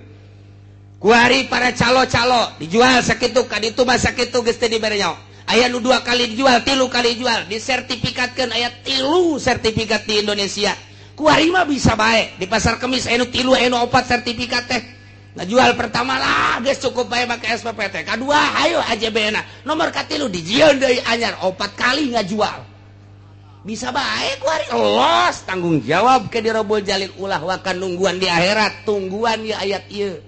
Kuari para calo-calo dijual sakitu ka ditu mah sakitu geus teu dibere nyawa. Aya nu 2 kali dijual, 3 kali dijual, disertifikatkeun aya 3 sertifikat di Indonesia. Kuari mah bisa bae di pasar kemis aya nu 3 aya nu 4 sertifikat teh. Ngajual pertama lah geus cukup bae make SPP teh. Kadua hayu AJB-na. Nomor katilu dijieun deui anyar 4 kali ngajual. Bisa baik kuari los tanggung jawab ke dirobol jalil ulah wakan nungguan di akhirat. Tungguan ya ayat ieu.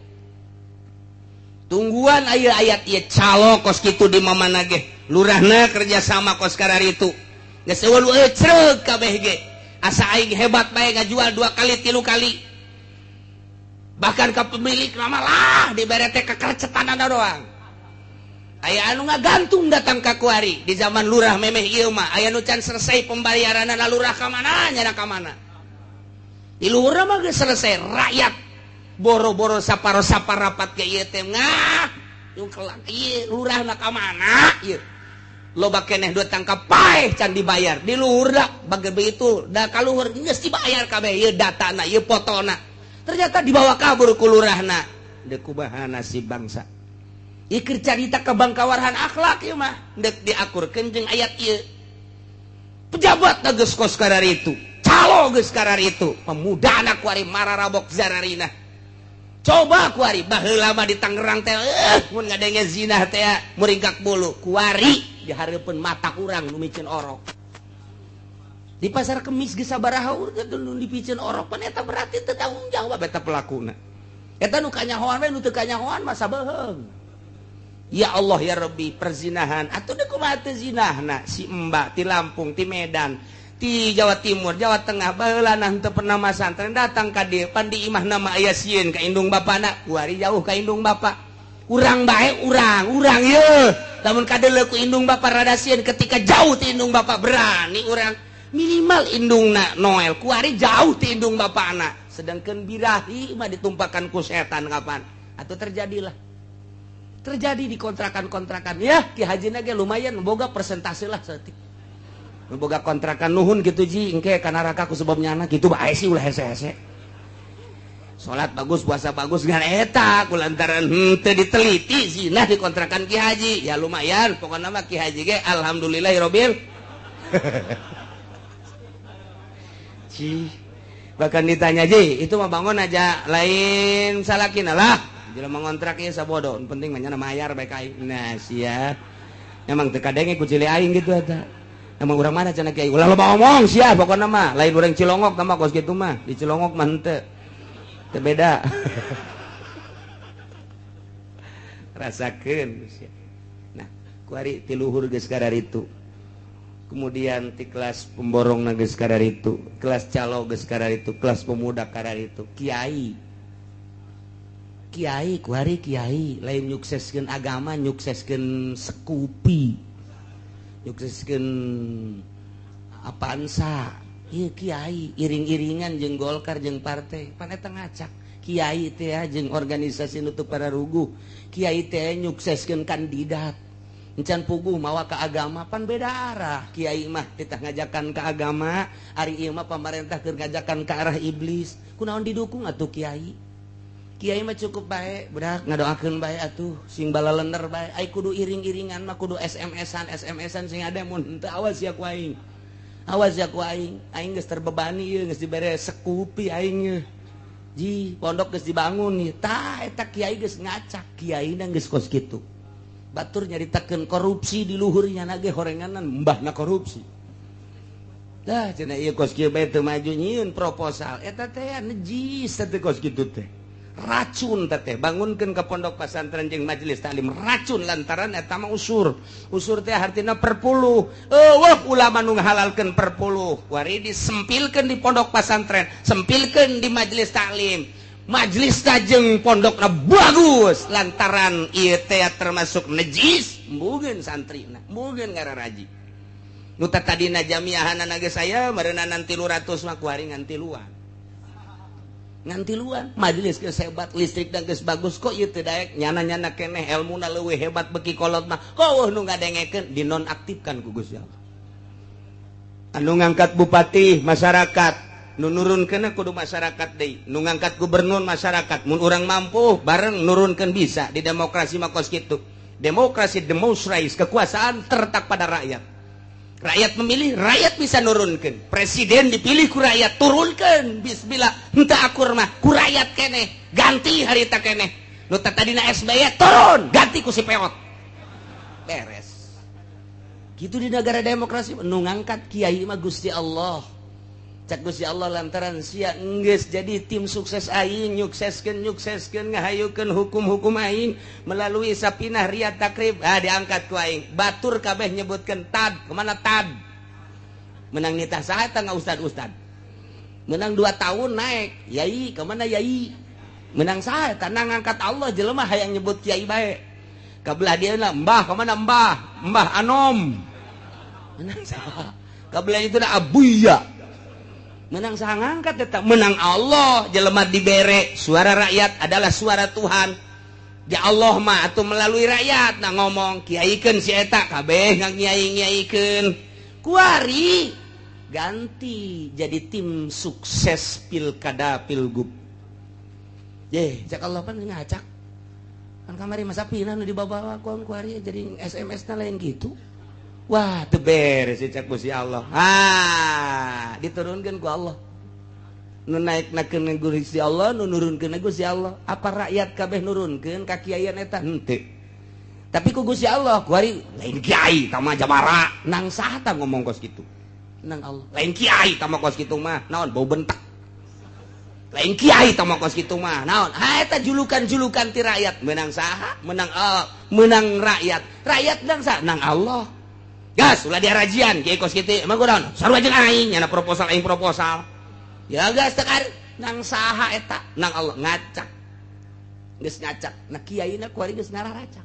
Tungguan aya ayat ieu calo kos kitu di mamana ge. Lurahna kerja sama kos kararitu. Geus eueul ecreug kabeh ge. Asa aing hebat bae ngajual 2 kali 3 kali. Bahkan ka pemilik lama lah dibere teh kekercetanana doang. Aya anu ngagantung datang ka kuari di zaman lurah memeh ieu mah aya nu can selesai pembayaranna lurah ka mana nyana ka mana. Di lurah mah geus selesai rakyat boro-boro saparo-saparapat ke ieu teh ngah yung kelang ieu lurahna ka mana ieu. Loba keneh duit tangkap paeh can dibayar di lurah bage begitu da kaluhur geus dibayar kabeh ieu datana ieu fotona. Ternyata dibawa kabur ku lurahna. Deuk kubahana si bangsa. Ikir carita kebangkawarhan akhlak ieu mah dek diakurkeun jeung ayat ieu. Pejabat geus kos kararitu, calo geus kararitu, pemudana kuari mararabok zararina. Coba kuari baheula mah di Tangerang teh mun ngadenge zina teh muringkak bulu, kuari di hareupeun mata urang nu micin orok. Di pasar kemis geus sabaraha urang nu dipicen orok pan eta berarti teu tanggung jawab eta pelakuna. Eta nu kanyahoan we nu teu kanyahoan mah sabeheung. Ya Allah ya Rabbi perzinahan atuh deuk kumaha teu zinahna si Mbak ti Lampung ti Medan ti Jawa Timur Jawa Tengah baheula teu pernah masantren datang ka dieu pan di imahna mah aya sieun ka indung bapana kuari jauh ka indung bapa urang bae urang ye lamun kadeuleu ku indung bapa rada sieun ketika jauh ti indung bapa berani urang minimal indungna Noel kuari jauh ti indung bapana sedangkeun birahi mah ditumpakan ku setan kapan atuh terjadi di kontrakan-kontrakan ya Ki Hajina ge lumayan boga persentase lah saeutik boga kontrakan nuhun gitu ji engke ka neraka ku sebabnya anak gitu bae sih ulah hese-hese salat bagus puasa bagus ngan eta kulantaran teu diteliti zinah dikontrakan Ki Haji ya lumayan pokokna mah Ki Haji ge alhamdulillahirobbil bahkan ditanya Ji itu mah bangun aja lain salakina lah jelema ngontrak ieu sabodo penting mah nya mayar bae ka aing nah sia emang teu kadenge ku cili aing gitu eta emang urang mana cenah kiai ulah loba omong sia pokona mah lain urang Cilongok tambah kos kitu mah di Cilongok mah henteu teu beda rasakeun sia nah kuari ti luhur geus kadaritu kemudian ti kelas pemborongna geus kadaritu kelas calo geus kadaritu kelas pemuda kadaritu kiai kuari kiai lain nyukseskeun agama nyukseskeun sekupi nyukseskeun apansa ieu kiai iring-iringan jeung Golkar jeung partai pan eta ngacak kiai teh jeung organisasi nutup para ruguh kiai teh nyukseskeun kandidat encan puguh mawa ka agama pan beda arah kiai mah titah ngajakan ka agama ari ieu mah pamarentah keur ngajakan ka arah iblis kunaon didukung atuh kiai mah cukup bae budak ngadoakeun bae atuh sing balalender bae ai kudu iring-iringan mah kudu SMS-an sing ada mun teu awas ya ku aing aing geus terbebani ieu geus dibere sekupi aing ieu ji pondok geus dibangun ieu tah eta kiai geus ngacak kiaina geus kos kitu batur nyaritakeun korupsi di luhurnya na ge horenganan mbahna korupsi dah cenah ieu kos kieu bae teu maju nyieun proposal eta teh najis teh kos kitu teh racun teh bangunkeun ka pondok pesantren jeung majelis taklim racun lantaran eta mah usur teh artina perpuluh eueuh ulama nu ngahalalkeun perpuluh wari disempilkeun di pondok pesantren sempilkeun di majelis taklim majelis jeung pondokna bagus lantaran ieu teh termasuk najis mbugeun santrina mbugeun ngararaji nu tadina jamiahanna geus aya meureunan 300 mah kuari ngantiluan majelis geus hebat listrik dan geus bagus kok ieu teu daek nyana-nyana keneh elmuna leuwih hebat beki kolot mah keueuh nu ngadengekeun dinonaktifkan ku Gusti Allah anu ngangkat bupati masyarakat nu nurunkeun kudu masyarakat deui nu ngangkat gubernur masyarakat mun urang mampu bareng nurunkeun bisa di demokrasi mah kos kitu demokrasi the most rise kekuasaan terletak pada rakyat memilih, rakyat bisa nurunkan. Presiden dipilih ku rakyat, turunkan. Bismillah, henteu akur mah ku rakyat keneh, ganti harita keneh. Nu tadina SBY turun, ganti ku si peot. Beres. Gitu di negara demokrasi nu ngangkat kiai mah Gusti Allah. Cak Gusti Allah lantaran sia enggeus jadi tim sukses aing nyukseskeun ngahayukeun hukum-hukum aing melalui sapinah riyad takrib diangkat ku aing batur kabeh nyebutkeun tad kemana tad menang nitah saha eta ustad menang 2 tahun naik yai kemana yai menang saha eta ngangkat Allah jelema hayang nyebut kiai bae kabelah dieuna mbah kemana mbah anom menang saha kabelah itu abuya menang saha ngangkat eta menang Allah jelema dibere suara rakyat adalah suara Tuhan ya Allah mah atuh melalui rakyat nah ngomong kiaikeun si eta kabeh ngiaikeun kuari ganti jadi tim sukses pilkada pilgub cak Allah pan ngacak kan kamari masa pinah nu dibawa ku kuari jadi SMS-na lain gitu. Wah, teu beres cak Gusti Allah. Diturunkeun ku Allah. Nu naiknakeun ku Gusti Allah, nu nurunkeun ku Gusti Allah. Apa rakyat kabeh nurunkeun ka kiaian eta? Henteu. Tapi ku Gusti Allah, kuari lain kiai tah mah jabara. Nang saha tah ngomong kos kitu? Nang Allah. Lain kiai tah mah kos kitu mah. Naon bau bentak. Lain kiai tah mah kos kitu mah. Naon? Eta julukan-julukan ti rakyat. Menang saha? Menang menang rakyat. Rakyat nang saha? Nang Allah. Gas, ulah diarajian kiai kos kitu emang kunaon sarua jeung aing nyana proposal aing proposal ya gas tekar nang saha eta nang Allah ngacak geus ngacak nah kiaina kuari geus ngararacak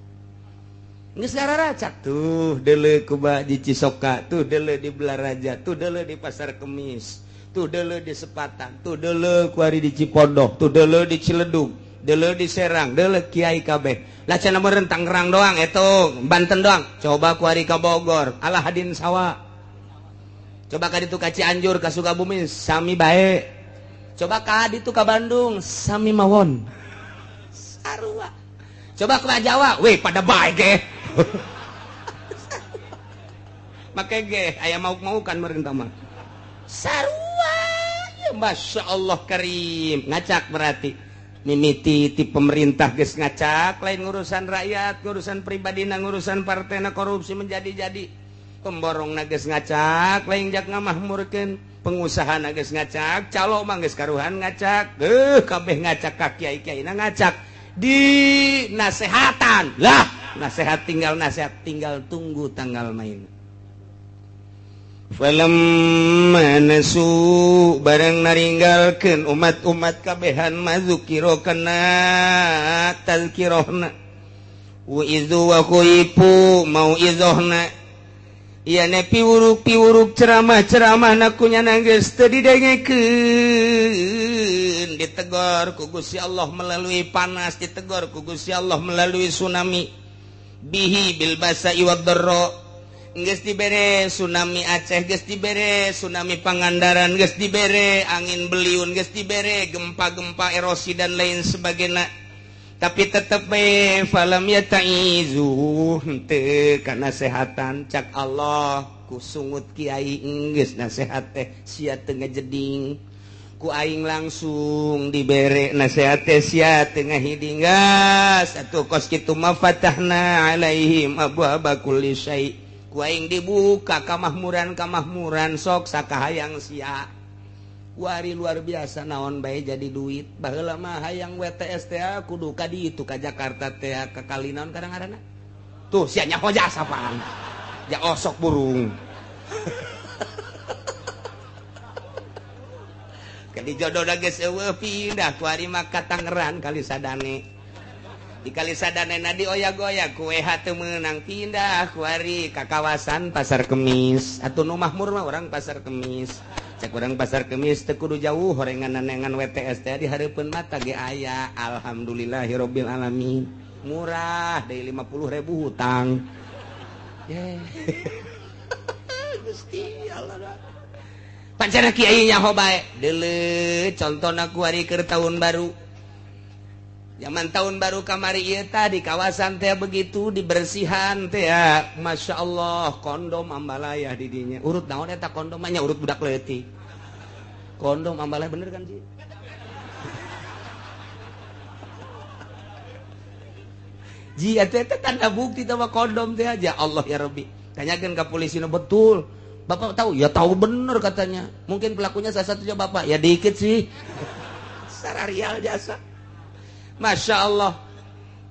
tuh deuleu ku di Cisoka tuh deuleu di Belaraja tuh deuleu di Pasar Kemis tuh deuleu di Sepatan tuh deuleu kuari di Cipondoh tuh deuleu di Ciledug deuleu di Serang deuleu kiai kabeh lah cenah meureun Tangerang doang eto Banten doang coba kuari ka Bogor alah hadin sawa coba ka ditu ka Cianjur ka Sukabumi sami bae coba ka ditu ka Bandung sami mawon sarua coba ke Jawa weh pada baik ge make ge aya mau kan merentah mah sarua ya Masya Allah karim ngacak berarti mimiti ti pemerintah geus ngacak lain ngurusan rakyat ngurusan pribadina ngurusan partena korupsi menjadi-jadi pemborongna geus ngacak lain jak ngamahmurkeun pengusahana geus ngacak calo mah geus karuhan ngacak kabeh ngacak ka kiai-kiaina ngacak di nasehatan lah nasihat tinggal tunggu tanggal main falamma nasu barang naringgalkeun umat-umat kabehan mazukiro kana tazkirahna wa izu wa kuipu mau izohna iya ne piwuruk ceramah nakunya geus teu didengekeun ditegor ku Gusti Allah melalui panas ditegor ku Gusti Allah melalui tsunami bihi bil basa'i wad dharra geus dibere tsunami Aceh geus dibere tsunami Pangandaran geus dibere angin beliun geus dibere gempa-gempa erosi dan lain sebagainya tapi tetep bae falam yataizu teu kana nasehatan cak Allah ku sungut kiai geus nasehat teh sia teu ngajeding ku aing langsung dibere nasehat teh sia teu ngahiding gas atuh kos kitu mafatahna alaihim abwaaba kulli syai ku aing dibuka kamahmuran sok sakahayang sia wari luar biasa naon bae jadi duit baheula mah hayang WTS teh kudu ka ditu ka Jakarta teh ka Kalinaon kadang-kadang tuh sia nya hojas apaan ja osok burung ka di jodohna geus eueuh pindah ku ari mah ka Tangerang Kalisadane di Kalisadane na dioyag-oyag ku WH teu meunang pindah ku ari ka kawasan Pasar Kemis atuh nu makmur mah urang Pasar Kemis cek urang Pasar Kemis teu kudu jauh horengan-nengan WTS teh di hareupeun mata ge aya alhamdulillahirabbil alamin murah deui 50.000 hutang Gusti Allah pancana kiai nyaho bae deuleu contona ku ari keur tahun baru zaman tahun baru kamari ieu tah di kawasan teh begitu dibersihan teh Masya Allah kondom ambalayah di dinya urut naon eta kondom nya urut budak leutik kondom ambalayah bener kan sih ji eta tanda bukti teh kondom teh aja Allah ya Rabbi tanyakeun ka polisina betul Bapak tahu ya tahu bener katanya mungkin pelakunya salah satunya Bapak ya dikit sih sararial jasa Masya Allah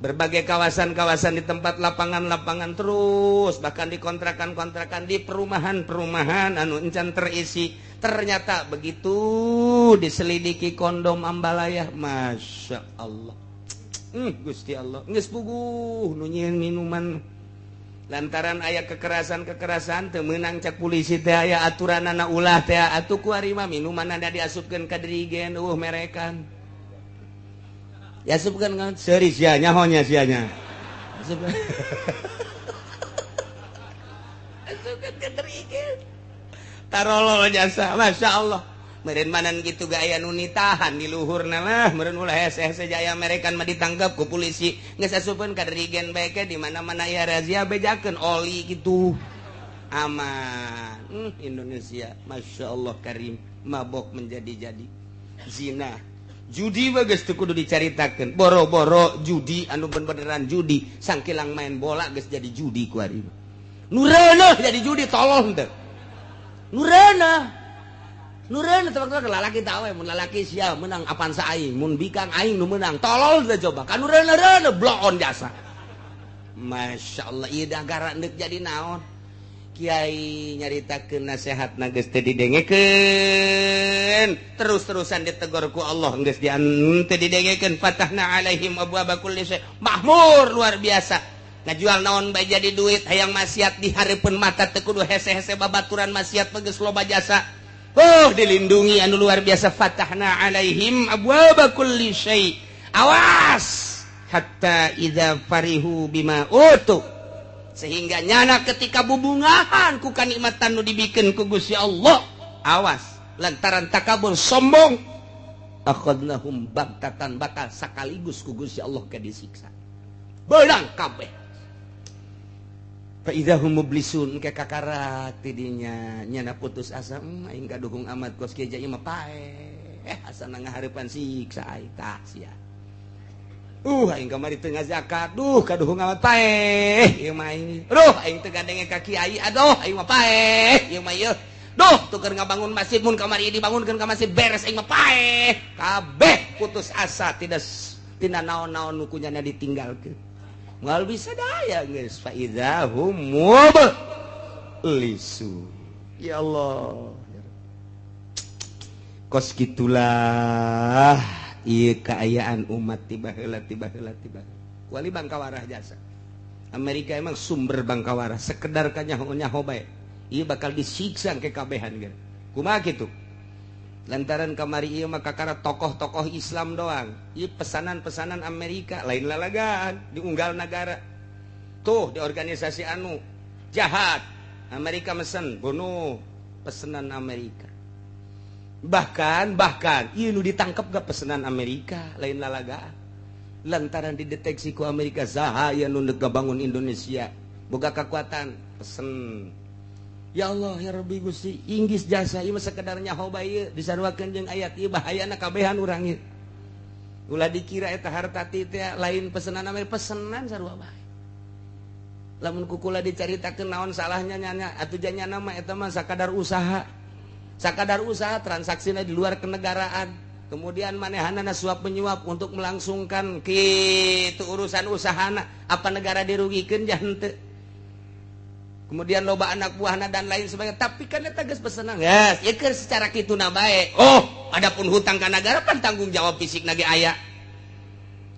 berbagai kawasan-kawasan di tempat lapangan-lapangan terus bahkan di kontrakan-kontrakan di perumahan-perumahan anu encan terisi ternyata begitu diselidiki kondom ambalayah Masya Allah Gusti Allah geus puguh nu nyieun minuman lantaran aya kekerasan teu meunang cak polisi teh aya aturanana ulah teh atuh ku ari mah minuman anda diasupkeun ka dirigen merekan ya asupkeun kan seuri sia nyahonya sianya asupkeun ka dirigen tarolol jasa Masya Allah meureun manan kitu ga aya nu nitahan di luhurna lah meureun ulah hese-hese jaya merekan mah ditangkap ku polisi geus asupkeun ka dirigen bae ke di mana-mana aya razia bejakeun oli kitu aman Indonesia Masya Allah karim mabok menjadi-jadi zina judi mah geus teu kudu dicaritakeun boro-boro judi anu beneran judi sangkilang main bola geus jadi judi ku ari nu reuneuh jadi judi tolong teu nu reuneuh teman-teman lalaki tahu mun lalaki sia menang apaan sa aing mun bikang aing nu menang tolol teh coba kan reuneuh blon jasa Masya Allah ieu dagara neuk jadi naon kiai nyaritakeun nasehatna geus teu didengekeun terus-terusan ditegur ku Allah geus teu didengekeun fatahna alaihim abwaaba kulli syai mahmur luar biasa ngajual naon bae jadi duit hayang maksiat di hareupeun mata teu kudu hese-hese babaturan maksiat geus loba jasa dilindungi anu luar biasa fatahna alaihim abwaaba kulli syai awas hatta idza farihu bima utu sehingga nyana ketika bubungahan ku kanikmatan nu dibikeun ku Gusti Allah awas lantaran takabur sombong akhadnahum baghtatan bakal sakaligus ku Gusti Allah ke disiksa belang kabeh fa idahum mublisun ke kakarak tidinya nyana putus asa aing kaduhung amat kos kieu mah pae asana ngahareupan siksa eta sia aing kamari teu ngazakat kaduhung amat pae ieu mah aing aing teu gandenge ka kiai aing mah pae ieu mah ieu tuker ngabangun masjid mun kamari dibangunkeun ka masjid beres aing mah pae kabeh putus asa tidak naon-naon nu kunyana ditinggalkeun ngal bisa daya geus fa idzahum mublisun ya Allah kos gitulah ieu kaayaan umat tiba heula kuali bangkawarah jasa Amerika emang sumber bangkawarah sekedar ka nyaho bae ieu bakal disiksa ke kabehan geus kumaha kitu lantaran kamari ieu mah kakara tokoh-tokoh Islam doang ieu pesanan-pesanan Amerika lain lalagaan di unggal negara tuh di organisasi anu jahat Amerika mesen bunuh pesanan Amerika bahkan ieu nu ditangkap gak pesanan Amerika lain lalagaan lantaran dideteksi ku Amerika saha aya nu bangun Indonesia boga kekuatan pesen ya Allah ya Rabbi Gusti inggis jasa ieu mah sakedar nyaho bae disaruakeun jeung ayat ieu bahayana kabehan urang ieu ulah dikira eta harta ti teh lain pesanan Amerika pesanan sarua bae lamun kukula dicaritakeun naon salahnya nyana atuh janyana mah eta mah sakadar usaha transaksina di luar kenegaraan kemudian manehanana suap menyuap untuk melangsungkan kitu urusan usahana apa negara dirugikeun jah henteu kemudian loba anak buahna dan lain sebagainya tapi kan eta geus pesenan geus ieu keur secara kituna bae adapun hutang ka negara pan tanggung jawab fisik ge aya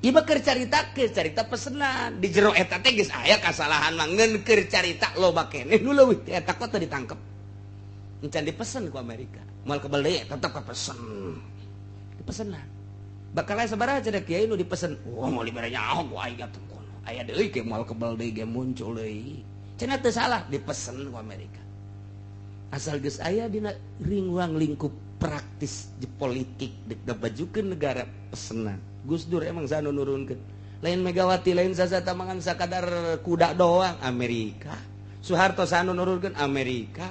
ieu mah keur carita pesenan di jero eta teh geus aya kasalahan mah ngeun keur carita loba keneh nu leuwih teh eta kok teu ditangkep encan dipesen ku Amerika moal kebal deui tetep kapesen dipesenan bakal aya sabaraha cenah kiai nu dipesen moal dibere nyaho ku aing atuh aya deui ke moal kebal deui ge muncul deui cenah teu salah dipesen ku Amerika asal geus aya dina ruang lingkup praktis di politik dek bajukeun negara pesenan Gus Dur emang sanu nurunkeun lain Megawati lain sasata mangan sakadar kuda doang Amerika Soeharto sanu nurunkeun Amerika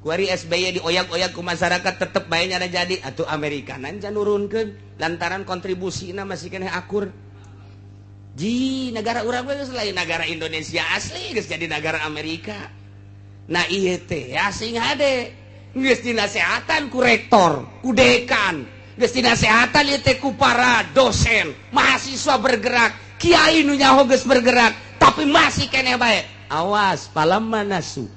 kuari SBY dioyak-oyak ku masyarakat tetep bae nyana jadi atuh Amerika nan can nurunkeun lantaran kontribusina masih keneh akur ji negara urang geus lain negara Indonesia asli geus jadi negara Amerika nah ieu teh asing hade geus dinasehatan ku rektor ku dekan geus dinasehatan ieu teh ku para dosen mahasiswa bergerak kiai nu nyaho geus bergerak tapi masih keneh bae awas palamma nasu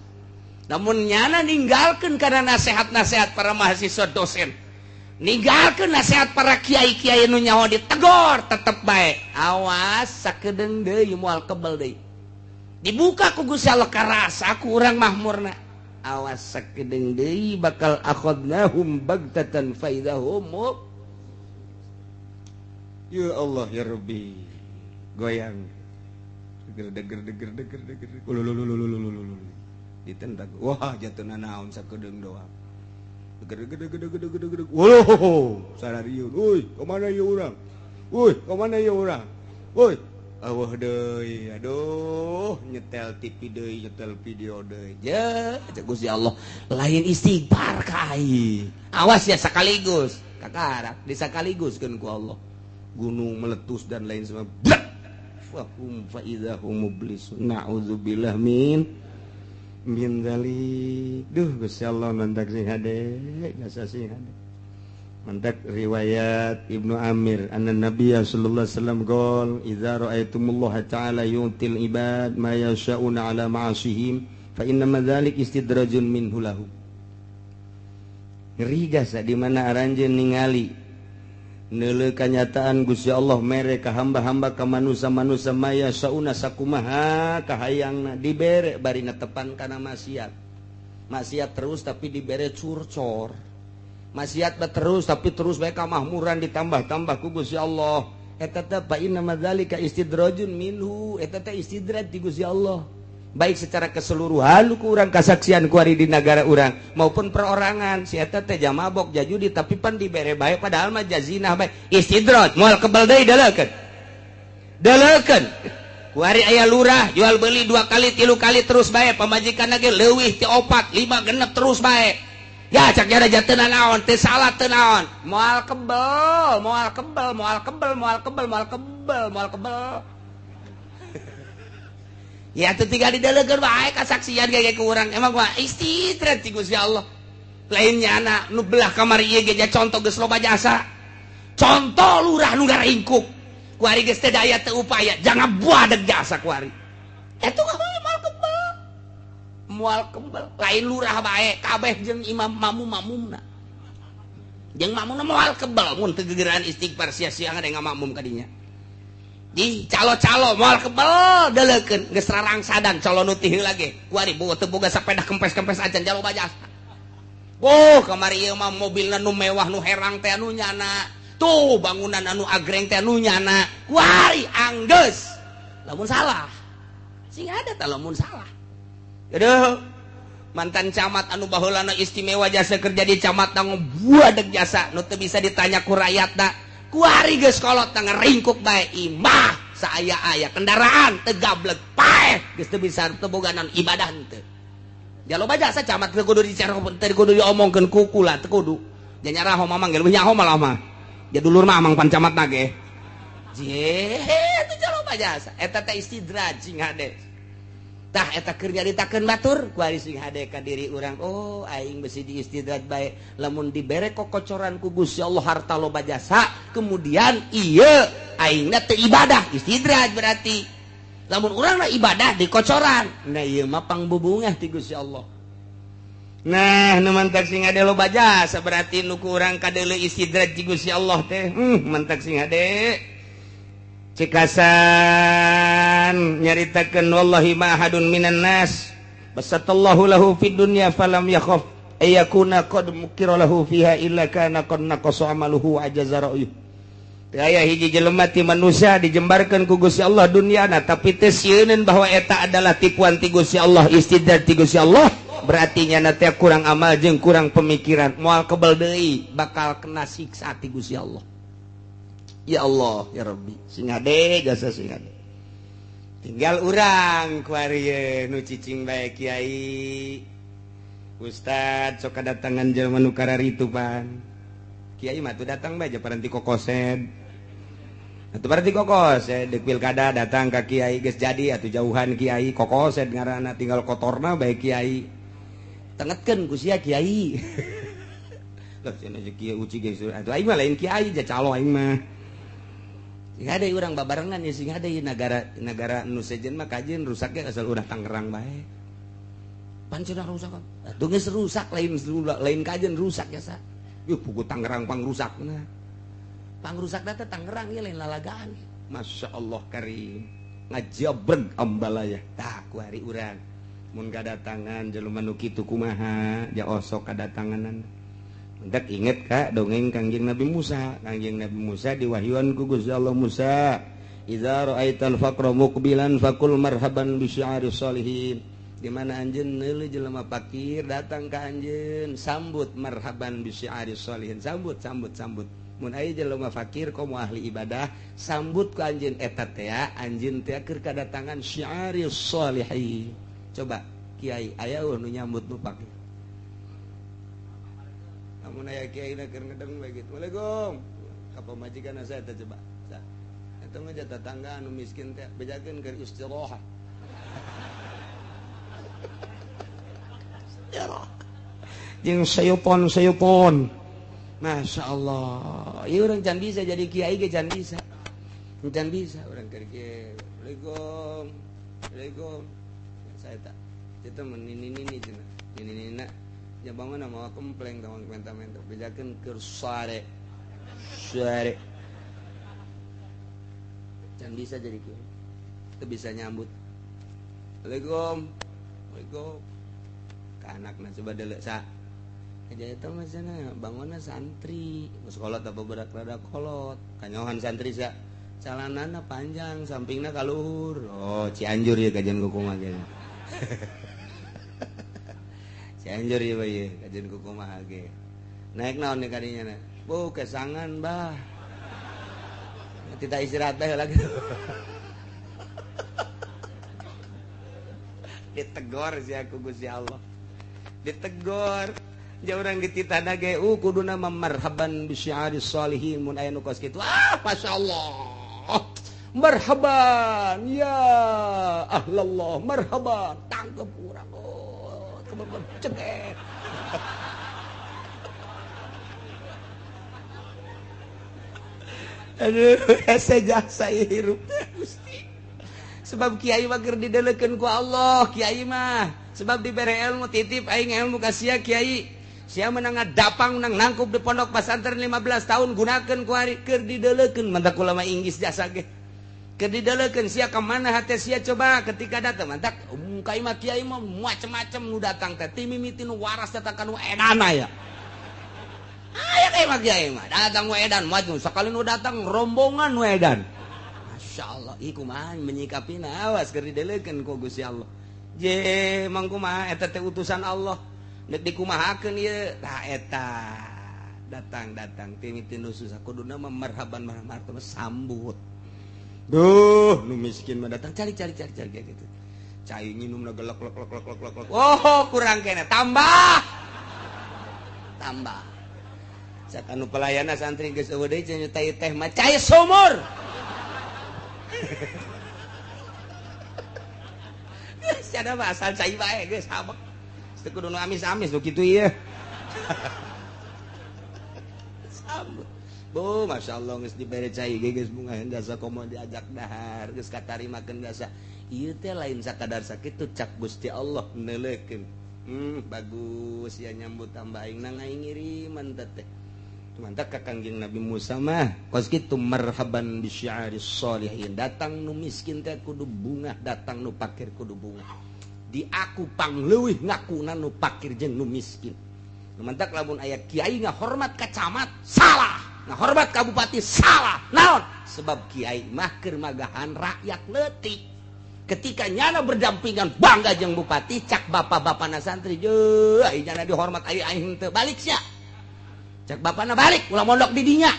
namun nyana ninggalkeun kana nasehat-nasehat para mahasiswa dosen ninggalkeun nasehat para kiai-kiai nu nyaho ditegor tetep bae awas sakedeung deui moal kebal deui dibuka ku Gusti Allah karasa ku urang mahmurna awas sakedeung deui bakal akhadnahum baghtatan fa idahum ya Allah ya Rabbi goyang deger ditentang wah jatuhna naon sakedeung doang deg wow sarariun euy kemana ieu urang euy awah deui aduh nyetel TV deui nyetel video deui ya Gusti Allah lain istighfar kai awas ya sakaligus kakarak disakaliguskeun ku Allah gunung meletus dan lain sebagainya fa idzahum mublisun na'udzubillah min dalik Gusti Allah mantak sing hade gasa sing hade mantak riwayat Ibnu Amir anna Nabiy sallallahu alaihi wasallam qol idza ra'aytumullaha ta'ala yu'til ibad ma yasha'una ala ma'asihim fa inna madzalik istidrajun minhu lahu ngeri gasa di mana aranjeun ningali neuleuh kanyataan Gusti Allah mere ka hamba-hamba ka manusia-manusia maya sauna sakumaha kahayangna dibere bari netepan kana maksiat terus tapi dibere curcor maksiat terus tapi terus bae kamahmuran ditambah-tambah ku Gusti Allah eta teh fa inna madzalika istidrajun minhu eta teh istidraj di Gusti Allah baik secara keseluruhan ku urang kasaksian kuari di negara urang maupun perorangan si eta teh mabok jajudi tapi pan dibere bae padahal mah jazinah bae istidraj moal kebal deui dalekeun kuari aya lurah jual beli 2 kali 3 kali terus bae pamajikan ge leuwih ti 4 5 genep terus bae ya cak jara jateuna naon teu salah teu naon moal kebal ya teu tinggal didalekeun bae kasaksian ge ku urang emang mah istidrat ti Gusti Allah lainnya anak nu belah kamar ieu ge contoh geus loba jasa contoh lurah nu garingkuk kuari geus teh daya teu upaya jangan buadeg jasa kuari eta moal kebal lain lurah bae kabeh jeung imam mamumna jeung mamumna moal kebal mun teu gegeran istighfar sia-sia ngade ngamakmum ka dinya di calo-calo moal kebal dalekeun geus rarang sadan calo nu ti heula ge kuari boga teu boga sapeda kempes-kempes acan jalo bajasa kamari ieu mah mobilna nu mewah nu herang teh anu nyana tuh bangunan anu agreng teh anu nyana kuari anggeus lamun salah sing ada tah lamun salah aduh mantan camat anu baheulana istimewa jasa kerja di camat tanggung buadeg jasa nu teu bisa ditanya ku rakyatna kuari geus kolot ngeringkuk bae imah saaya-aya kendaraan teu gablek paeh geus teu bisa teu boga naon ibadah teu jaloba jasa camat teu kudu dicara teu kudu diomongkeun ku kula teu kudu nya nyaraho mamang ge leuwih nyaho malah mah ya dulur mah amang pan camatna ge teu jaloba jasa eta teh istidraj sing hade tah eta keur nyaritakeun batur kuari sing hade ka diri urang aing besi di istidraj bae lamun dibere kokocoran ku Gusti Allah harta loba jasa kemudian ieu aingna teu ibadah istidraj berarti lamun urangna ibadah di kocoran nah ieu mah pangbubungah ti Gusti Allah nah nu mantak sing hade loba jasa berarti nu ku urang kadeuleu istidraj ti Gusti Allah teh mantak sing hade cikasan nyaritakeun wallahi ma ahadun minan nas basatallahu lahu fid dunya falam yakhaf ayakuna qad mukira lahu fiha illa kana qad naqasa amaluhu ajaza ra'yu aya hiji jelema ti manusia dijembarkeun ku Gusti Allah dunyana tapi teu sieun bahwa eta adalah tipuan ti Gusti Allah istidraj ti Gusti Allah berarti nya teh kurang amal jeung kurang pemikiran moal kebal deui bakal kena siksa ti Gusti Allah. Ya Allah ya Rabbi sing hade jasa sing hade tinggal urang kuari nu cicing bae kiai ustad sok kadatangan jelema nu kararitu pan kiai mah tuh datang bae paranti kokosed atuh paranti kokosed deuk pilkada datang ka kiai geus jadi atuh jauhan kiai kokosed ngaranna tinggal kotorna bae kiai tengetkeun ku sia kiai lah cenah kiai uci geus atuh aing mah lain kiai ja calo aing mah sing ada urang babarengan ya sing ada negara nu sejen mah kajian rusaknya asal udah Tangerang bae pan cenah rusak atuh geus rusak lain kajian rusak ya sa yeuh pugu Tangerang pangrusakna pangrusakna teh Tangerang ieu lain lalagaan Masya Allah karim ngajabreg ambalaya tah kuari urang mun kadatangan jelema nu kitu kumaha ja osok kadatanganan hendak inget ka dongeng Kangjeng Nabi Musa diwahyuan ku Gusti Allah Musa idza ra'aital faqra muqbilan faqul marhaban bi syi'aris sholihin di mana anjeun neuleuh jelema fakir datang ka anjeun sambut marhaban bi syi'aris sholihin sambut mun aya jelema fakir komo ahli ibadah sambut ku anjeun eta teh anjeun teh keur kadatangan syi'aris sholihin coba kiai aya nu nyambut nu fakir mun aya kiai na keur ngedeng bae kitu. Waalaikum. Apa majikan saya teh coba. Eta mah tetangga anu miskin teh bejakeun keur istirahat. Jeung sayupon. Masya Allah. Ieu urang can bisa jadi kiai ge can bisa. Can bisa urang keur kiai. Waalaikum. Saya tak. Kita menini cenah. Ini ya bangun nama kempleng tawang menta-menta bejakeun keur sare can bisa jadi kiai teu bisa nyambut Waalaikum ka anakna coba deuleu sa aja eta mah cenah bangunna santri geus kolot apa berak rada kolot kanyohan santri sa calanana panjang sampingna kaluhur Cianjur ya kajian kukumah ge Cianjur ieu bae kajen ku kumaha ge. Naik naon nih kadinya na? Bu kesangan bah. Tidak istirahat bae lagi. Ditegor sih aku Gusti Allah. Ditegor. Ja urang dititana ge kuduna marhaban bi syi'aris sholihin mun aya nu kos kitu. Masyaallah. Marhaban ya ahlallah marhaban tangkep urang. Ceget. Aduh, jasa hirup Gusti. Sebab kiai mah keur didelekeun ku Allah, kiai mah. Sebab dibere ilmu titip aing ilmu ka sia kiai. Sia menang dapang menang nangkup di pondok pesantren 15 tahun gunakeun ku ari keur didelekeun mantap ulama Inggris jasa ge. Keur didelekeun sia ka mana hate sia coba ketika datang mantap kai mah kiai mah macam-macam nu datang teh ti mimiti nu waras datang ka nu edana ya. Aya kayak mah kiai mah datang nu edan maju sakali nu datang rombongan nu edan. Masyaallah ieu kumaha menyikapina awas keur didelekeun ku Gusti Allah. Je mangku mah eta teh utusan Allah. Nek dikumahakeun ieu tah eta datang ti mimiti nu susah kuduna mah marhaban marhaban sambut. Duh nu miskin mah datang cari kayak gitu. Cai nginumna gelek lek. Oh, kurang kene. Tambah. Sakanu pelayana santri geus eueuh deui cenah nyutai teh mah cai sumur. Sia mah asal cai bae geus habek. Teu kudu nu amis-amis nu kitu ieu. Sambut. Bu, masyaallah geus dibere cai ge geus bunga jasa komo diajak dahar geus katarimakeun jasa. Ieu teh lain sakadar sakitu cak Gusti Allah neuleukeun. Bagus ya nyambut tambah aing nang aing ngiriman teh. Mantap ka Kangjeng Nabi Musa mah kos kitu marhaban bi syi'aris sholihin. Datang nu miskin teh kudu bunga, datang nu pakir kudu bunga. Di aku pangleuwih ngakuna nu pakir jeung nu miskin. Mantap lamun aya kiai ngahormat ka camat salah, ngahormat ka bupati salah. Naon? Sebab kiai mah keur magahan rakyat leutik. Ketika nyana berdampingan bangga jeung bupati cak bapak-bapana santri je ai nyana dihormat aing teu balik sia cak bapana balik ulah mondok di dinya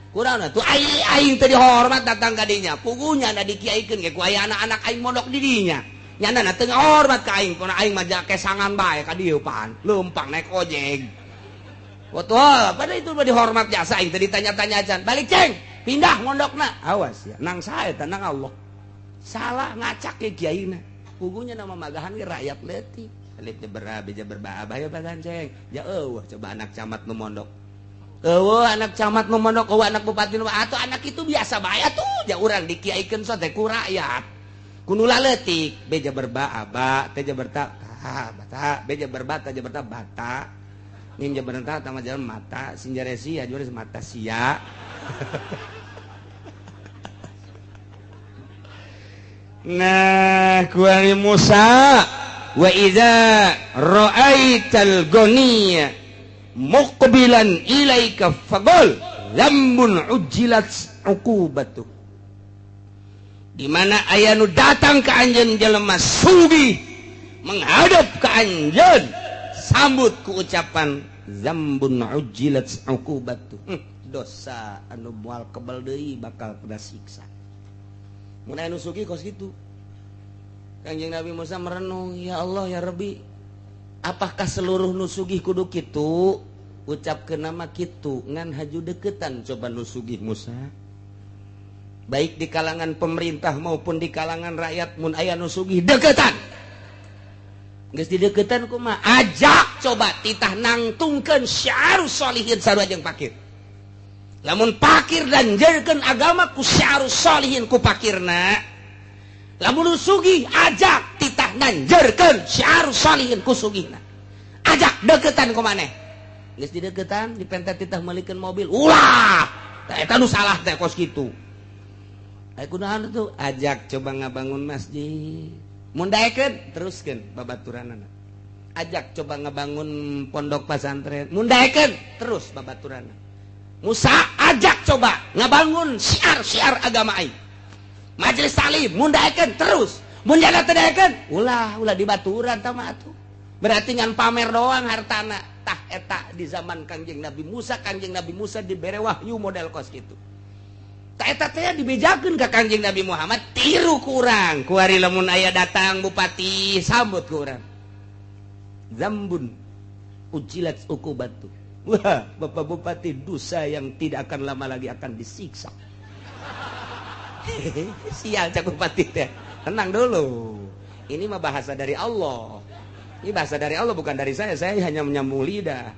kunaon atuh aing teu dihormat datang ka dinya pugunya na dikiaikeun ge ku aya anak-anak aing mondok di dinya nyana na teu ngahormat ka aing puna aing mah kesangan bae ka dieu pan leumpang naik ojek betul pada itu mah dihormat jasa aing teu ditanya-tanya acan balik ceng pindah mondokna awas ya nang sae teh nang Allah salah ngacak ke kiaina pugunya nama magahan ke rakyat leutik alif beja berbah ya bagan ceng ya coba anak camat nu mondok anak camat nu mondok anak bupati nu atuh anak itu biasa bae atuh ja urang dikiaikeun so teh ku rakyat kudu leutik beja berbah aba teh jaberta bata beja berbata jaberta bata nin jaberta tama jalan mata sinjaresi ya jual mata sia. Nah, kuari Musa wa idza ra'aital ghaniya muqbilan ilaika faqul lambun ujilat uqubatu. Di mana aya nu datang ka anjeun jelema sugih menghadap ka anjeun sambut ku ucapan zambun ujilat uqubatu. Dosa anu moal kebal deui bakal kena siksa. Mun aya nu sugih kos kitu. Kanjeng Nabi Musa merenung, ya Allah ya Rabbi, apakah seluruh nu sugih kudu kitu? Ucapkeun nama kitu ngan haju deketan coba nu sugih Musa. Baik di kalangan pemerintah maupun di kalangan rakyat mun aya nu sugih deketan. Geus dideketan kumaha? Ajak coba titah nangtungkeun syiarus sholihin sarua jeung pakir. Lamun pakir dan janjeurkeun agama ku syiarus sholihin ku pakirna. Lamun sugih ajak titah nanjeurkeun syiarus sholihin ku sugihna. Ajak deketan ku maneh. Geus dideketan dipentet titah meulikeun mobil. Ulah. Tah eta nu salah teh kos kitu. Aya kunaon tuh? Ajak coba ngabangun masjid. Mun daekeun teruskeun babaturanana. Ajak coba ngabangun pondok pesantren. Mun daekeun terus babaturanana. Musa ajak coba ngabangun syiar-syiar agama aing. Majelis taklim mundaekeun terus. mun jaga tedayakeun ulah dibaturan tah mah atuh berarti ngan pamer doang hartana tah eta di zaman Kangjeng Nabi Musa dibere wahyu model kos kitu tah eta teh dibejakeun ka Kangjeng Nabi Muhammad tiru ku urang kuari lamun aya datang bupati sambut ku urang zambun ujilat ukubatu wah Bapak Bupati dosa yang tidak akan lama lagi akan disiksa sial cak bupati teh tenang dulu ini mah bahasa dari Allah ini bahasa dari Allah bukan dari saya hanya menyambung lidah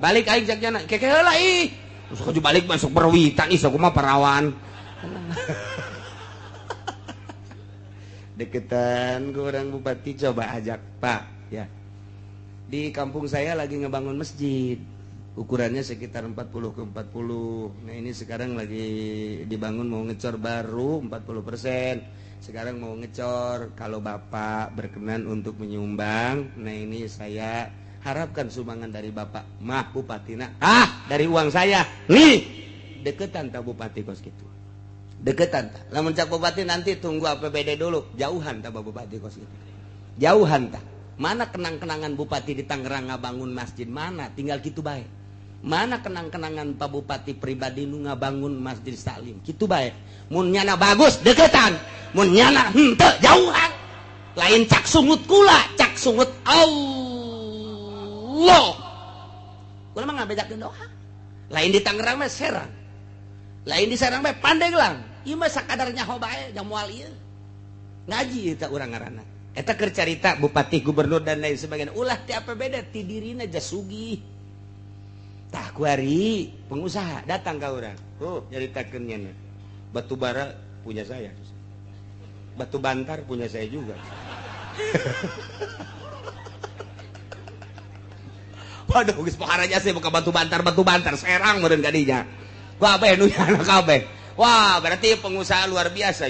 balik aing cak jana keke heula ih sok balik masuk perwitan ih sok mah parawan deketan ke orang bupati coba ajak Pak ya di kampung saya lagi ngebangun masjid ukurannya sekitar 40 ke 40. Nah ini sekarang lagi dibangun mau ngecor baru 40%. Sekarang mau ngecor. Kalau Bapak berkenan untuk menyumbang, nah ini saya harapkan sumbangan dari Bapak. Mah Bupatina. Dari uang saya. Nih, deketan tak Bupati kos gitu. Deketan tak. Lamun cak Bupati nanti tunggu APBD dulu. Jauhan tak Bupati kos gitu. Jauhan tak. Mana kenang-kenangan Bupati di Tangerang ngabangun masjid mana? Tinggal gitu baik. Mana kenang-kenangan Pak Bupati pribadi nu ngabangun masjid Salim kitu bae mun nyana bagus deketan mun nyana henteu jauhan lain cak sungut kula cak sungut Allah kula mah ngabedakeun doa lain di Tangerang mah Serang lain di Serang mah Pandeglang ieu mah sakadarnya ho bae nya moal ieu ngaji eta urang ngaranna eta keur carita bupati gubernur dan lain sebagainya ulah ti APBD ti dirina jasugih tah kuari pengusaha datang ke orang nyaritakeun nya batu bara punya saya batu bantar punya saya juga waduh geus pakaranya saya buka batu bantar Serang meureun kadinya kabeh nu nyana kabeh wah berarti pengusaha luar biasa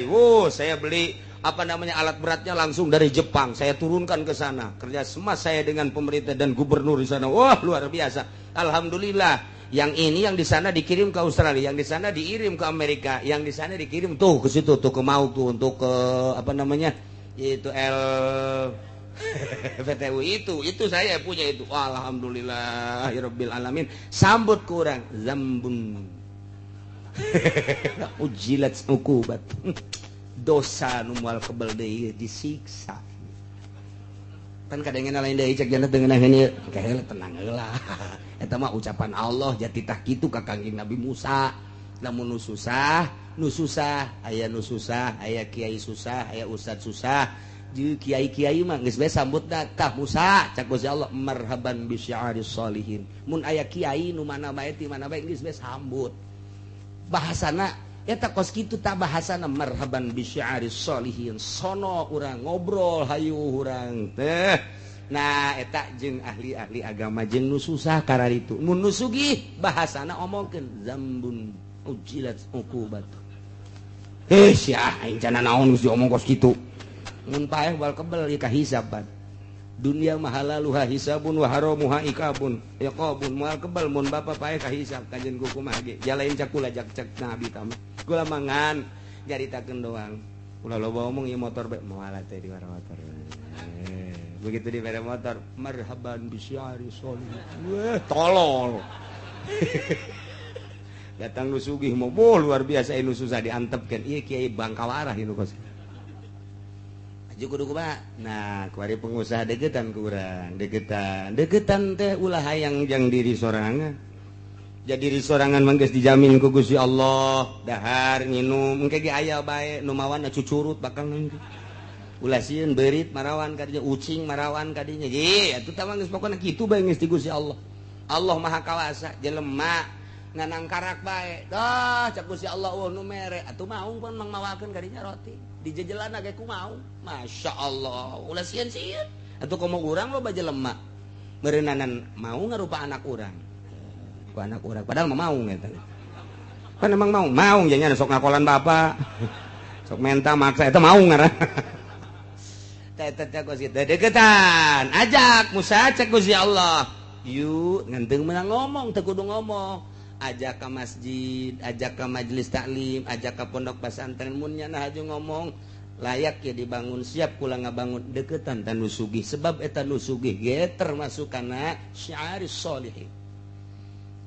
saya beli alat beratnya langsung dari Jepang saya turunkan ke sana kerja sama saya dengan pemerintah dan gubernur di sana wah luar biasa alhamdulillah yang ini yang di sana dikirim ke Australia yang di sana dikirim ke Amerika yang di sana dikirim tuh ke situ tuh ke mau tuh untuk ke itu VTU itu saya punya itu alhamdulillahirabbil alamin sambut kurang zambun ujilat ukubat dosa nu moal kebal deui disiksa kan kadangnya lain deui cek jana dengan ini kayak tenang heula eta mah ucapan Allah jati tah kitu ka Kangjeng Nabi Musa lamun nu susah aya nu susah aya kiai susah aya ustad susah jeung kiai-kiai mah geus bae sambut tah Musa cak Gusti Allah marhaban bi syi'aris sholihin mun aya kiai nu mana bae ti mana bae geus bae sambut bahasana eta kos kitu tah bahasana marhaban bi syi'aris sholihin sono urang ngobrol hayu urang teh nah eta jeung ahli-ahli agama jeung nu susah kararitu mun nu sugih bahasana omongkeun zambun ujilat uqubat sia aing cenah naon geus diomong kos kitu mun paeh bal kebel ieu kahisab ban dunia mahalaluha hisabun wa haramuha ikabun yaqabun moal kebal mun bapa paeh kahisab kajen ku kumaha ge jalain cakula jak nabi tamah kula mangan nyaritakeun doang ulah loba omong ieu motor bae moal teh di motor begitu di bere motor marhaban bisyari solih tolol datang nu sugih mah luar biasa nu susah diantepkeun ieu kiai Bangkawarah ieu kos aju kudu kumaha nah kuari pengusaha deketan ku urang deketan teh ulah hayang jang diri sorangan jadi diri sorangan mah geus dijamin ku Gusti Allah dahar nginum engke ge aya bae nu mawan cucurut bakal nanti ulah sieun beurit marawan kadinya ucing marawan kadinya ye atuh tah mah geus pokona kitu bae geus di Gusti Allah Allah Maha Kawasa jelema nganang karak bae dah cak Gusti Allah nu mere atuh maung pun mang mawakeun kadinya roti di jejelanna ge kumaung Masya Allah ulah sieun-sieun atuh komo urang loba jelema meureunanan mau ngarupa anak urang ku anak urang padahal mah maung eta kan emang maung nya sok ngakolan bapak sok menta maksa eta maung ngaranna deketan ajak Musa cek Gusti Allah yuk ngenteng menang ngomong teu kudu ngomong ajak ke masjid ajak ke majelis taklim ajak ke pondok pesantren mun nya haju ngomong layak ya dibangun siap pulang ngabangun deketan tanu sugih sebab eta nu sugih ge termasuk kana syiari sholihin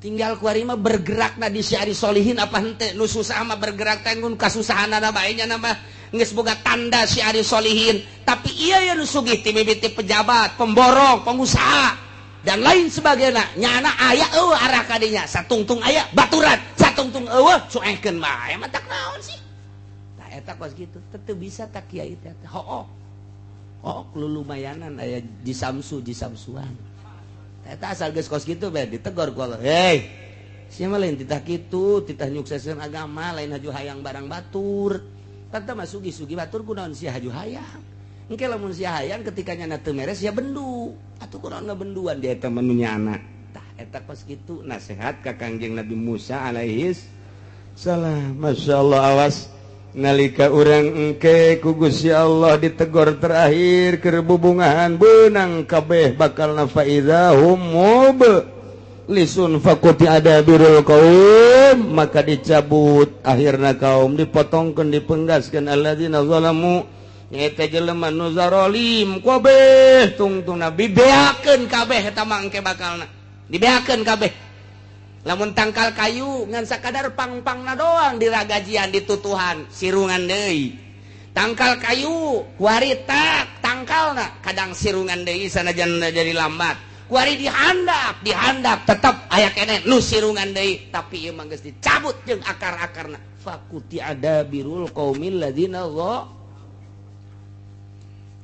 tinggal kuari mah bergerak na di syiari sholihin apa henteu nu susah mah bergerak teh ngun kasusahanna bae nya mah geus boga tanda syiari sholihin tapi ieu ya nu sugih ti mimiti pejabat pemborong pengusaha dan lain sebagainya nyana aya eueuh arah kadinya satungtung aya baturan satungtung eueuh cuengkeun bae mah tak naon sih eta kos gitu tetep bisa tak kiai teh hook lumayanan aya di samsuan eta asal geus kos gitu bae ditegor ku Allah hei sia mah lain titah kitu titah nyukseskeun agama lain haju hayang barang batur tata mah sugi batur kunaon sia haju hayang engke lamun sia hayang ketika nyana teu meres sia bendu atuh kunaon ngabenduan dia eta menu nyana tah eta kos gitu nasihat ka Kangjeng Nabi Musa alaihis salam masyaallah awas nalika urang engke ku Gusti Allah ditegor terakhir keur bubungahan beunang kabeh bakalna faidahum lisun fakuti ada birul kaum maka dicabut akhirna kaum dipotongkeun dipenggaskeun alladzina zalamu eta jelema nu zalim kabeh tungtungna dibeakeun kabeh eta mah engke bakalna dibeakeun kabeh lamun tangkal kayu ngan sakadar pang-pangna doang diragajian ditutuhan sirungan deui tangkal kayu kuari tak tangkalna kadang sirungan deui sanajan jadi lambat kuari dihandap tetep aya keneh nu sirungan deui tapi ieu mah geus dicabut jeung akar-akarna fakuti ada birul qaumil ladzina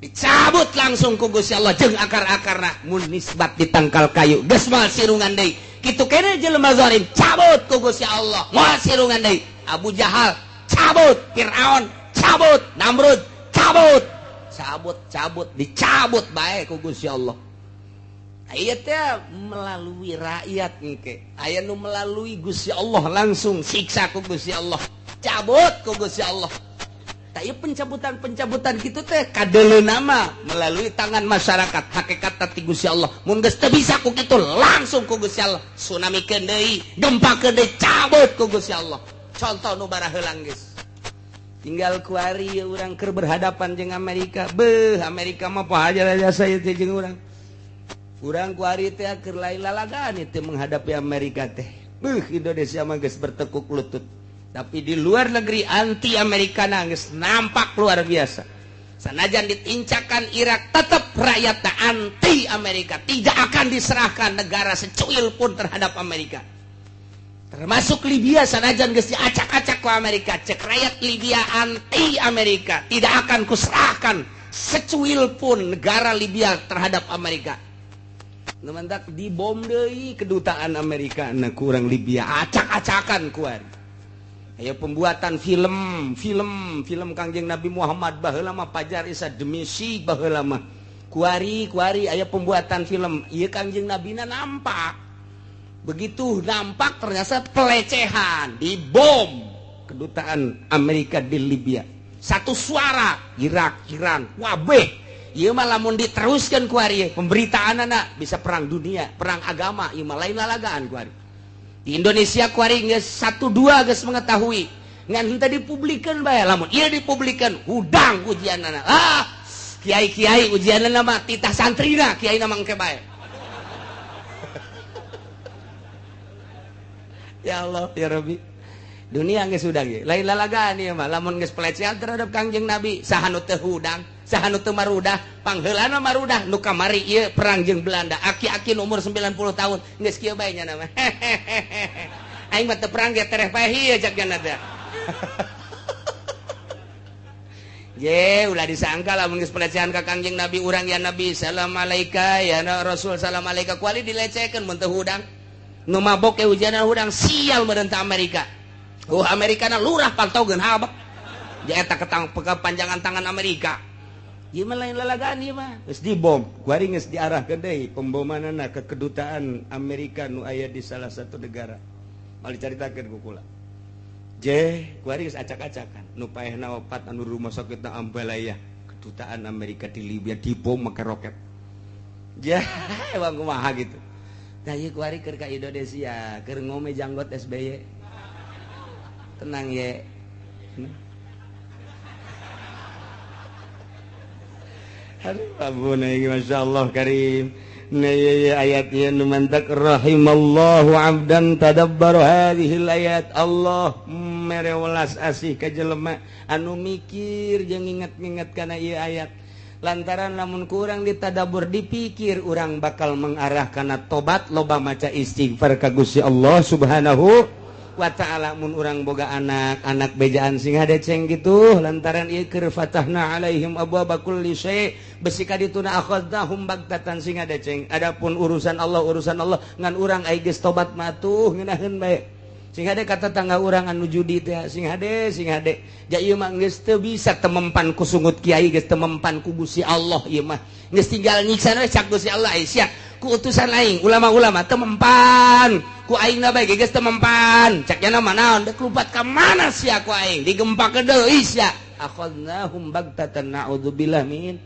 dicabut langsung ku Gusti Allah jeung akar-akarna mun nisbat di tangkal kayu geus moal sirungan deui kitu keneh jelema zalim cabut ku Gusti Allah moal sirungan deui Abu Jahal cabut Firaun cabut Namrud cabut dicabut bae ku Gusti Allah aya teh melalui rakyat engke aya nu melalui Gusti Allah langsung siksa ku Gusti Allah cabut ku Gusti Allah tapi pencabutan gitu teh kadeleuna mah melalui tangan masyarakat hakikat tati Gusti Allah mun geus teu bisa ku kitu langsung ku Gusti Allah tsunamikeun deui gempakeun deui cabut ku Gusti Allah contoh nu bara heulang geus tinggal kuari urang keur berhadapan jeung Amerika Amerika mah poha jasa ieu teh jeung urang kuari teh keur lain lalagaan teh menghadapi Amerika teh Indonesia mah geus bertekuk lutut tapi di luar negeri anti Amerikana geus nampak luar biasa sanajan ditincakan Irak tetap rakyatna anti Amerika tidak akan diserahkan negara secuil pun terhadap Amerika termasuk Libya sanajan geus diacak-acak ku Amerika cek rakyat Libya anti Amerika tidak akan kuserahkan secuil pun negara Libya terhadap Amerika nemandak dibom deui kedutaan Amerika na kurang Libya acak-acakan kuari aya pembuatan film Kangjeng Nabi Muhammad baheula mah Fajar Isa Demisi baheula mah kuari aya pembuatan film ieu Kangjeng Nabi na nampak begitu nampak ternyata pelecehan dibom kedutaan Amerika di Libya satu suara Irak Iran wabeh ieu mah lamun diteruskeun kuari pemberitaanana bisa perang dunia perang agama ieu mah lain lalagaan kuari di Indonesia kuari geus 1-2 geus mengetahui ngan henteu dipublikeun bae lamun ieu dipublikeun hudang ujianna kiai-kiai ujianna mah titah santrina kiaina mah engke bae ya Allah ya Rabbi dunia geus hudang ge lain lalagaan ieu mah lamun geus pelecehan terhadap Kangjeng Nabi saha nu teu hudang saha nu teu marudah pangheulana marudah nu kamari ieu perang jeung Belanda aki-aki umur 90 tahun geus kieu bae nya nama aing mah teu perang ge tereh bae ieu jagana teh ye ulah disangka lamun geus pelecehan ka Kangjeng Nabi urang ya Nabi salam alaika ya Rasul salam alaika kuali dilecehkeun mun teu hudang nu mabok ke ujian hudang sial meureun ta Amerika Amerikana lurah pantogeun habak ja eta kepanjangan tangan Amerika ieu mah lain lalagaan ieu mah geus dibom kuari geus diarahkeun deui pembomanana ke kedutaan Amerika nu aya di salah satu negara mal dicaritakeun ku kula kuari geus acak-acakan nu paehna opat anu rumah sakitna Ambalaya kedutaan Amerika di Libya dibom make roket emang kumaha gitu nah ieu kuari keur ka Indonesia keur ngome janggot SBY tenang ye Masya Allah Karim ayat mantak rahimallahu abdan tadabbaru hadhil ayat Allah merewelas asih ka jelema anu mikir jeung ingat-ingat kana ieu ayat lantaran lamun kurang ditadabur dipikir urang bakal mengarah kana tobat loba maca istighfar ka Gusti Allah Subhanahu wa ta'ala. Mun urang boga anak bejaan sing hadeceng gitu lantaran ieu keur fatahna alaihim abwaaba kulli syai' besi ka dituna akhadnahum bagtatan sing hadeceng. Adapun urusan Allah ngan urang aya geus tobat matuh ngeunaheun bae. Sing hade kata tangga urang anu judi teh sing hade ja ieu mah geus teu bisa temempan ku sungut kiai geus temempan ku Gusti Allah ieu mah geus tinggal nyiksa we cak Gusti Allah sia ku utusan aing ulama-ulama temempan ku aingna bae geus temempan cak nya manaon deuk lupat ka mana sia ku aing digempak deui sia akhadnahum bagtatan naudzubillah min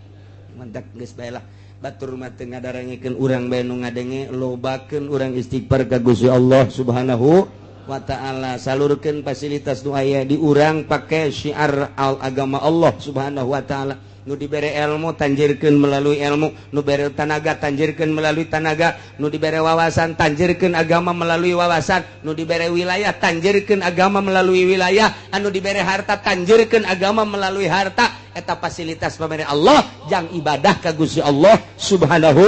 mantak geus bae lah batur mah teu ngadarengikeun urang bae nu ngadenge lobakeun urang istighfar ka Gusti Allah Subhanahu wa ta'ala. Salurkeun fasilitas nu aya di urang pake syiar agama Allah Subhanahu wa ta'ala. Nu dibere ilmu tanjirkeun melalui ilmu, nu bere tanaga tanjirkeun melalui tanaga, nu dibere wawasan tanjirkeun agama melalui wawasan, nu dibere wilayah tanjirkeun agama melalui wilayah, anu dibere harta tanjirkeun agama melalui harta. Eta fasilitas pamere Allah jang ibadah ka Gusti Allah Subhanahu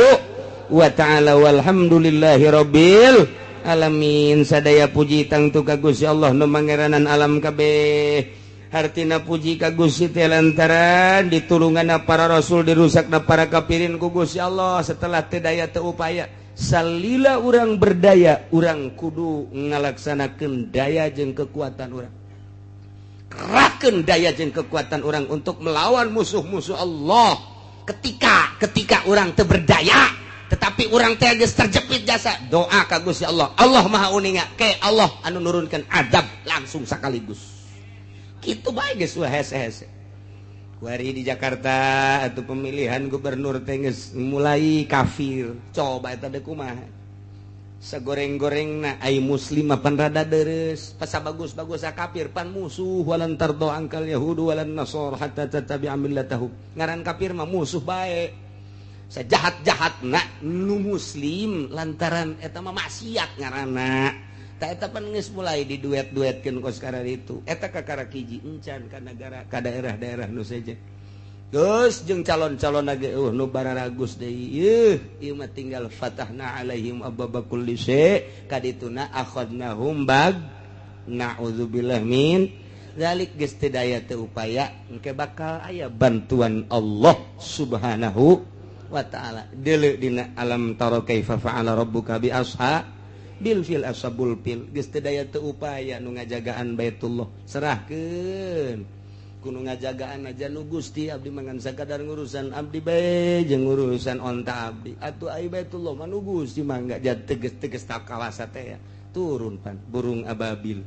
wa ta'ala. Walhamdulillahi rabbil alamin. Sadaya puji tangtu ka Gusti Allah nu mangeranan alam kabeh. Hartina puji ka Gusti teh lantaran ditulunganna para rasul dirusakna para kafirin ku Gusti Allah. Setelah teu daya teu upaya salila urang berdaya urang kudu ngalaksanakeun daya jeung kekuatan urang. Kerahkeun daya jeung kekuatan urang untuk melawan musuh-musuh Allah. Ketika urang teu berdaya tetapi urang teh geus terjepit jasa doa ka Gusti Allah. Allah Maha Uninga ke Allah anu nurunkeun adab langsung sakaligus. Kitu bae geus hese-hese. Kuari di Jakarta atuh pemilihan gubernur teh geus mulai kafir. Coba eta teh kumaha? Sagoreng-gorengna ai muslim pan rada deres, pas bagus-bagus kafir pan musuh walan tardo angkal yahudu walan nasor hatta tattabi'a millatahum. Ngaran kafir mah musuh bae. Sajahat-jahatna nu muslim lantaran eta mah maksiat ngaranna. Ta eta pan geus mulai diduet-duetkeun ku sekarang itu. Eta kakara hiji encan ka negara ka daerah-daerah nu seje. Geus jeung calon-calon lagi nu bararagus deui. Ieu mah tinggal fatahna alaihim abwaaba kulli syai' kadituna akhadnahum bag naudzubillah min zalik geus teu daya teu upaya engke bakal aya bantuan Allah Subhanahu wa ta'ala. Deuleu dina alam tara kaifa fa'ala rabbuka bi bil fil ashabul fil geus teu daya teu upaya nu ngajagaan Baitullah serahkeun kudu ngajagaan aja nu Gusti abdi mangan sakadar ngurusan abdi bae jeung ngurusan onta abdi atuh ai Baitullah mah nu Gusti mangga jad teges tak kawasa teh ya turun pan burung ababil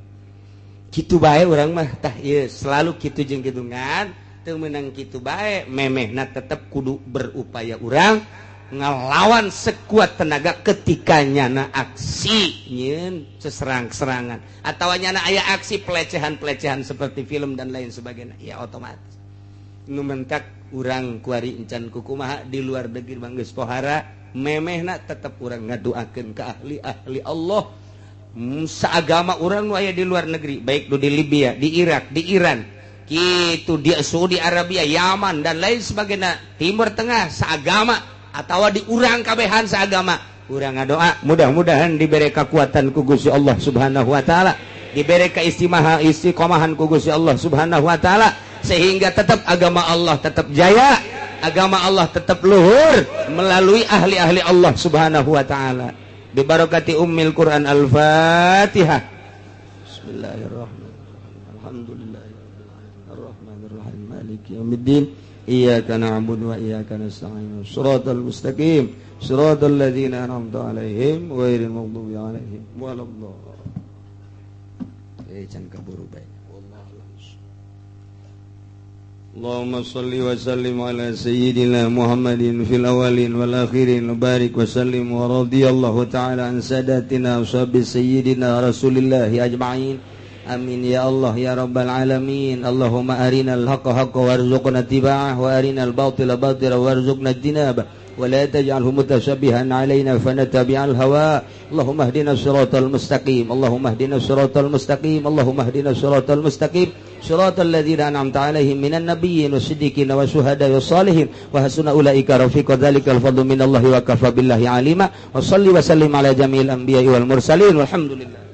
kitu bae urang mah tah ieu selalu kitu jeung kitu ngan teu meunang kitu bae memehna tetep kudu berupaya urang ngelawan sekuat tenaga ketika nyana aksi nyeun seserang-serangan atau nyana aya aksi pelecehan-pelecehan seperti film dan lain sebagainya ya otomatis nu mentak urang kuari encan kukumaha di luar negeri manggeus pohara memehna tetep urang ngaduakeun ka ahli-ahli Allah saagama urang nu aya di luar negeri baik di Libya, di Irak, di Iran kitu di Saudi Arabia, Yaman dan lain sebagainya Timur Tengah saagama atau di urang kabehan seagama urang ngadoa mudah-mudahan diberi kekuatan ku Gusti Allah Subhanahu wa ta'ala diberi istiqomahan ku Gusti Allah Subhanahu wa ta'ala sehingga tetap agama Allah tetap jaya agama Allah tetap luhur melalui ahli-ahli Allah Subhanahu wa ta'ala bi barakati ummil Quran al-Fatihah. Bismillahirrahmanirrahim alhamdulillahirrahmanirrahim maliki yaumiddin iyyaka na'budu wa iyyaka nasta'in shiratal mustaqim shiratal ladzina an'amta 'alaihim ghairil maghdubi 'alaihim waladdallin. Can kaburu bae. Allahumma shalli wa sallim ala sayyidina Muhammadin fil awwalin wal akhirin wa barik wa sallim wa radiyallahu ta'ala an sadatina ashabi sayyidina Rasulillah ajma'in Amin ya Allah ya rabbal alamin. Allahumma arinal haqqa haqqan warzuqna ittiba'ah wa arinal batila batila warzuqna ijtinabah wa la taj'alhu mutashabbihan 'alaina fanatabi'al hawa. Allahumma ihdina siratal mustaqim. Allahumma ihdina siratal mustaqim. Allahumma ihdina siratal mustaqim. Siratal ladzina an'amta 'alaihim minan nabiyyin wasiddiqin wasyuhada'i wassalihin wa hasuna ulaika rafiqa. Dzalikal fadlu minallahi wa kafa billahi 'alima. Wa shalli wa sallim 'ala jami'il anbiya'i wal mursalin. Walhamdulillah.